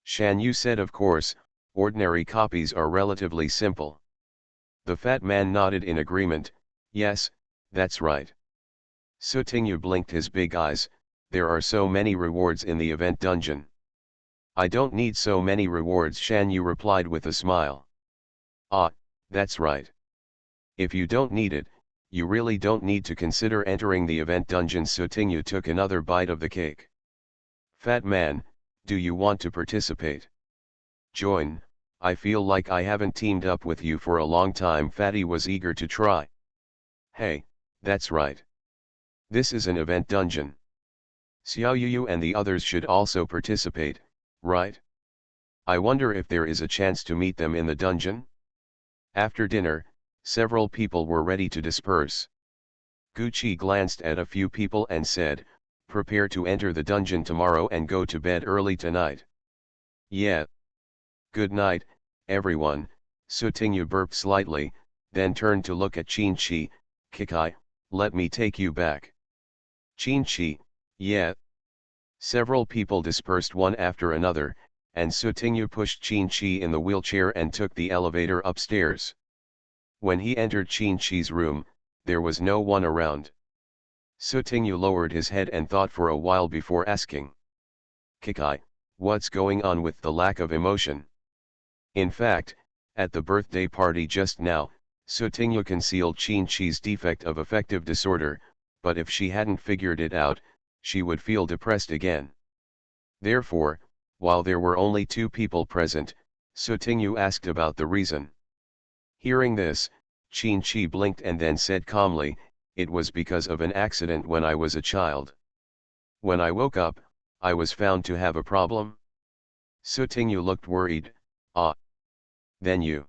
Shan Yu said, "Of course, ordinary copies are relatively simple." The fat man nodded in agreement. "Yes, that's right." Sutinyu blinked his big eyes. "There are so many rewards in the event dungeon." "I don't need so many rewards," Shan Yu replied with a smile. "Ah, that's right. If you don't need it, you really don't need to consider entering the event dungeon." Sutinyu took another bite of the cake. "Fat man, do you want to participate? Join, I feel like I haven't teamed up with you for a long time." Fatty was eager to try. "Hey, that's right. This is an event dungeon. Xiao Yu and the others should also participate, right? I wonder if there is a chance to meet them in the dungeon?" After dinner, several people were ready to disperse. Gucci glanced at a few people and said, "Prepare to enter the dungeon tomorrow and go to bed early tonight." "Yeah. Good night, everyone." Sutinyu burped slightly, then turned to look at Qin-Chi. "Kikai, let me take you back." Qin-Chi, "Yeah." Several people dispersed one after another, and Sutinyu pushed Qin-Chi in the wheelchair and took the elevator upstairs. When he entered Qin-Chi's room, there was no one around. Sutinyu lowered his head and thought for a while before asking. "Kikai, what's going on with the lack of emotion?" In fact, at the birthday party just now, Sutinyu concealed Qin-Chi's defect of affective disorder, but if she hadn't figured it out, she would feel depressed again. Therefore, while there were only two people present, Sutinyu asked about the reason. Hearing this, Qin-Chi blinked and then said calmly, "It was because of an accident when I was a child. When I woke up, I was found to have a problem." Sutinyu looked worried. "Ah. Then you."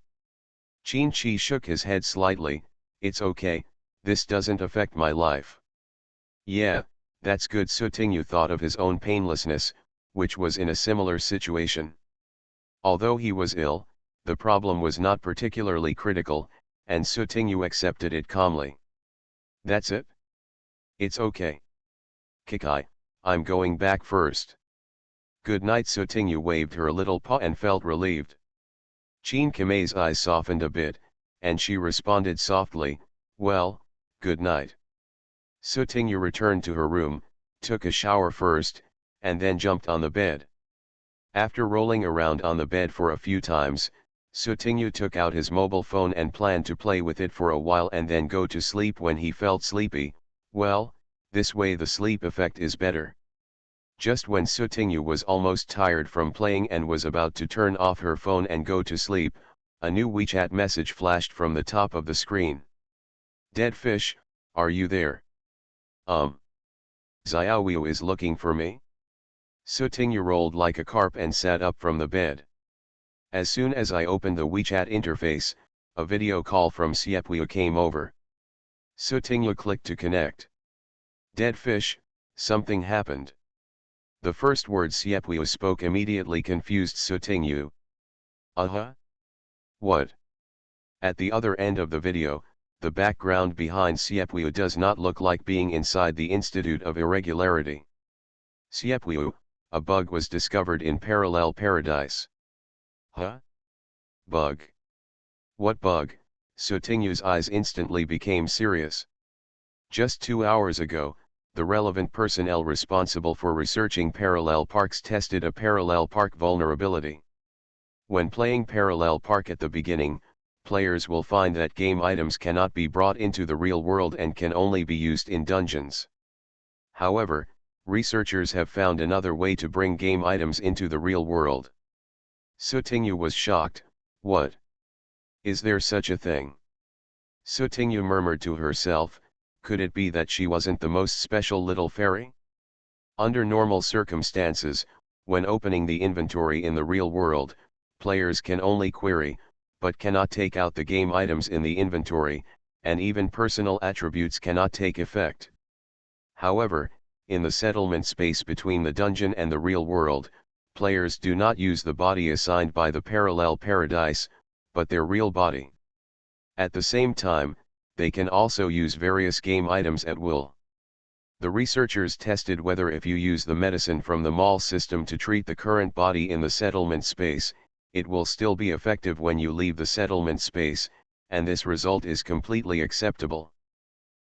Qin-Chi shook his head slightly. "It's okay, this doesn't affect my life." "Yeah, that's good." Sutinyu thought of his own painlessness, which was in a similar situation. Although he was ill, the problem was not particularly critical, and Sutinyu accepted it calmly. "That's it? It's okay. Kikai, I'm going back first." "Good night." Sutinyu waved her little paw and felt relieved. Qin-Kamei's eyes softened a bit, and she responded softly, "Well, good night." Sutinyu returned to her room, took a shower first, and then jumped on the bed. After rolling around on the bed for a few times, Sutinyu took out his mobile phone and planned to play with it for a while and then go to sleep when he felt sleepy. Well, this way the sleep effect is better. Just when Sutinyu was almost tired from playing and was about to turn off her phone and go to sleep, a new WeChat message flashed from the top of the screen. "Dead fish, are you there? Xiaoyu is looking for me. Sutingyu rolled like a carp and sat up from the bed. As soon as I opened the WeChat interface, a video call from Siepweo came over. Sutingyu clicked to connect. Dead fish, something happened. The first word Siepweo spoke immediately confused Sutingyu. What? At the other end of the video, the background behind Siepweo does not look like being inside the Institute of Irregularity. Siepweo, a bug was discovered in Parallel Paradise. Huh? Bug? What bug? Sutingyu's eyes instantly became serious. Just 2 hours ago, the relevant personnel responsible for researching parallel parks tested a parallel park vulnerability. When playing Parallel Park at the beginning, players will find that game items cannot be brought into the real world and can only be used in dungeons. However, researchers have found another way to bring game items into the real world. Sutingyu was shocked. What? Is there such a thing? Sutingyu murmured to herself, could it be that she wasn't the most special little fairy? Under normal circumstances, when opening the inventory in the real world, players can only query, but cannot take out the game items in the inventory, and even personal attributes cannot take effect. However, in the settlement space between the dungeon and the real world, players do not use the body assigned by the Parallel Paradise, but their real body. At the same time, they can also use various game items at will. The researchers tested whether if you use the medicine from the Mal system to treat the current body in the settlement space, it will still be effective when you leave the settlement space, and this result is completely acceptable.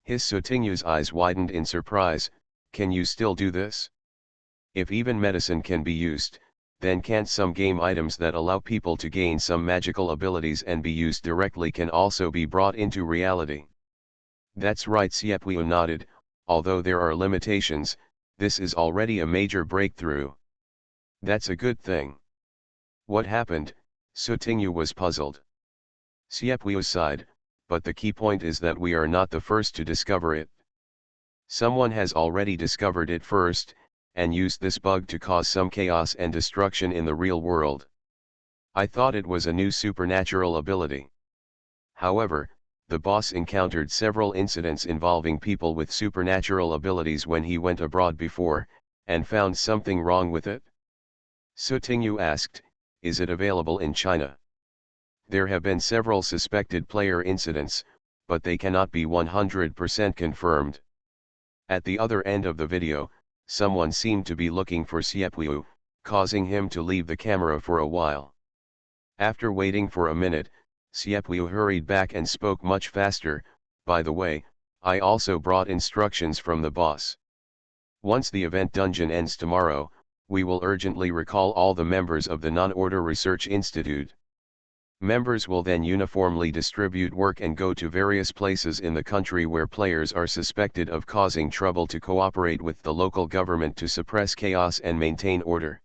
His Sutingyu's eyes widened in surprise. Can you still do this? If even medicine can be used, then can't some game items that allow people to gain some magical abilities and be used directly can also be brought into reality? That's right, Siepweo nodded. Although there are limitations, this is already a major breakthrough. That's a good thing. What happened? Sutingyu was puzzled. Siepweo sighed, but the key point is that we are not the first to discover it. Someone has already discovered it first, and used this bug to cause some chaos and destruction in the real world. I thought it was a new supernatural ability. However, the boss encountered several incidents involving people with supernatural abilities when he went abroad before, and found something wrong with it. Sutingyu asked, is it available in China? There have been several suspected player incidents, but they cannot be 100% confirmed. At the other end of the video, someone seemed to be looking for Siepweo, causing him to leave the camera for a while. After waiting for a minute, Siepweo hurried back and spoke much faster. By the way, I also brought instructions from the boss. Once the event dungeon ends tomorrow, we will urgently recall all the members of the Non-Order Research Institute. Members will then uniformly distribute work and go to various places in the country where players are suspected of causing trouble to cooperate with the local government to suppress chaos and maintain order.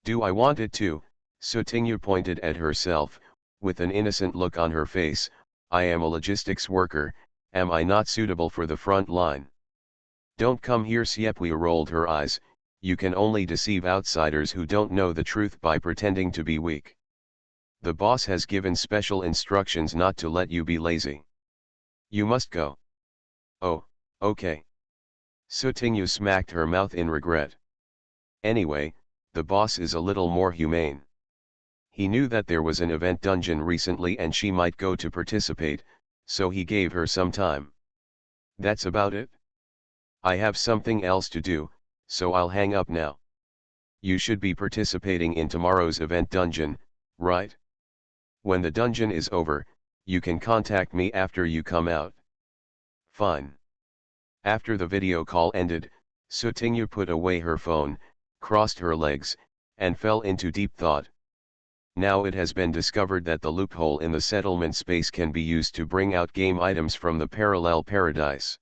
Do I want it to? Sutingyu pointed at herself, with an innocent look on her face. I am a logistics worker, am I not suitable for the front line? Don't come here. Siepweo rolled her eyes. You can only deceive outsiders who don't know the truth by pretending to be weak. The boss has given special instructions not to let you be lazy. You must go. Oh, okay. Sutingyu smacked her mouth in regret. Anyway, the boss is a little more humane. He knew that there was an event dungeon recently and she might go to participate, so he gave her some time. That's about it. I have something else to do, so I'll hang up now. You should be participating in tomorrow's event dungeon, right? When the dungeon is over, you can contact me after you come out. Fine. After the video call ended, Sutingyu put away her phone, crossed her legs, and fell into deep thought. Now it has been discovered that the loophole in the settlement space can be used to bring out game items from the Parallel Paradise.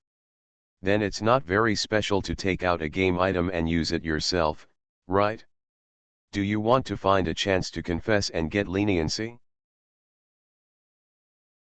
Then it's not very special to take out a game item and use it yourself, right? Do you want to find a chance to confess and get leniency?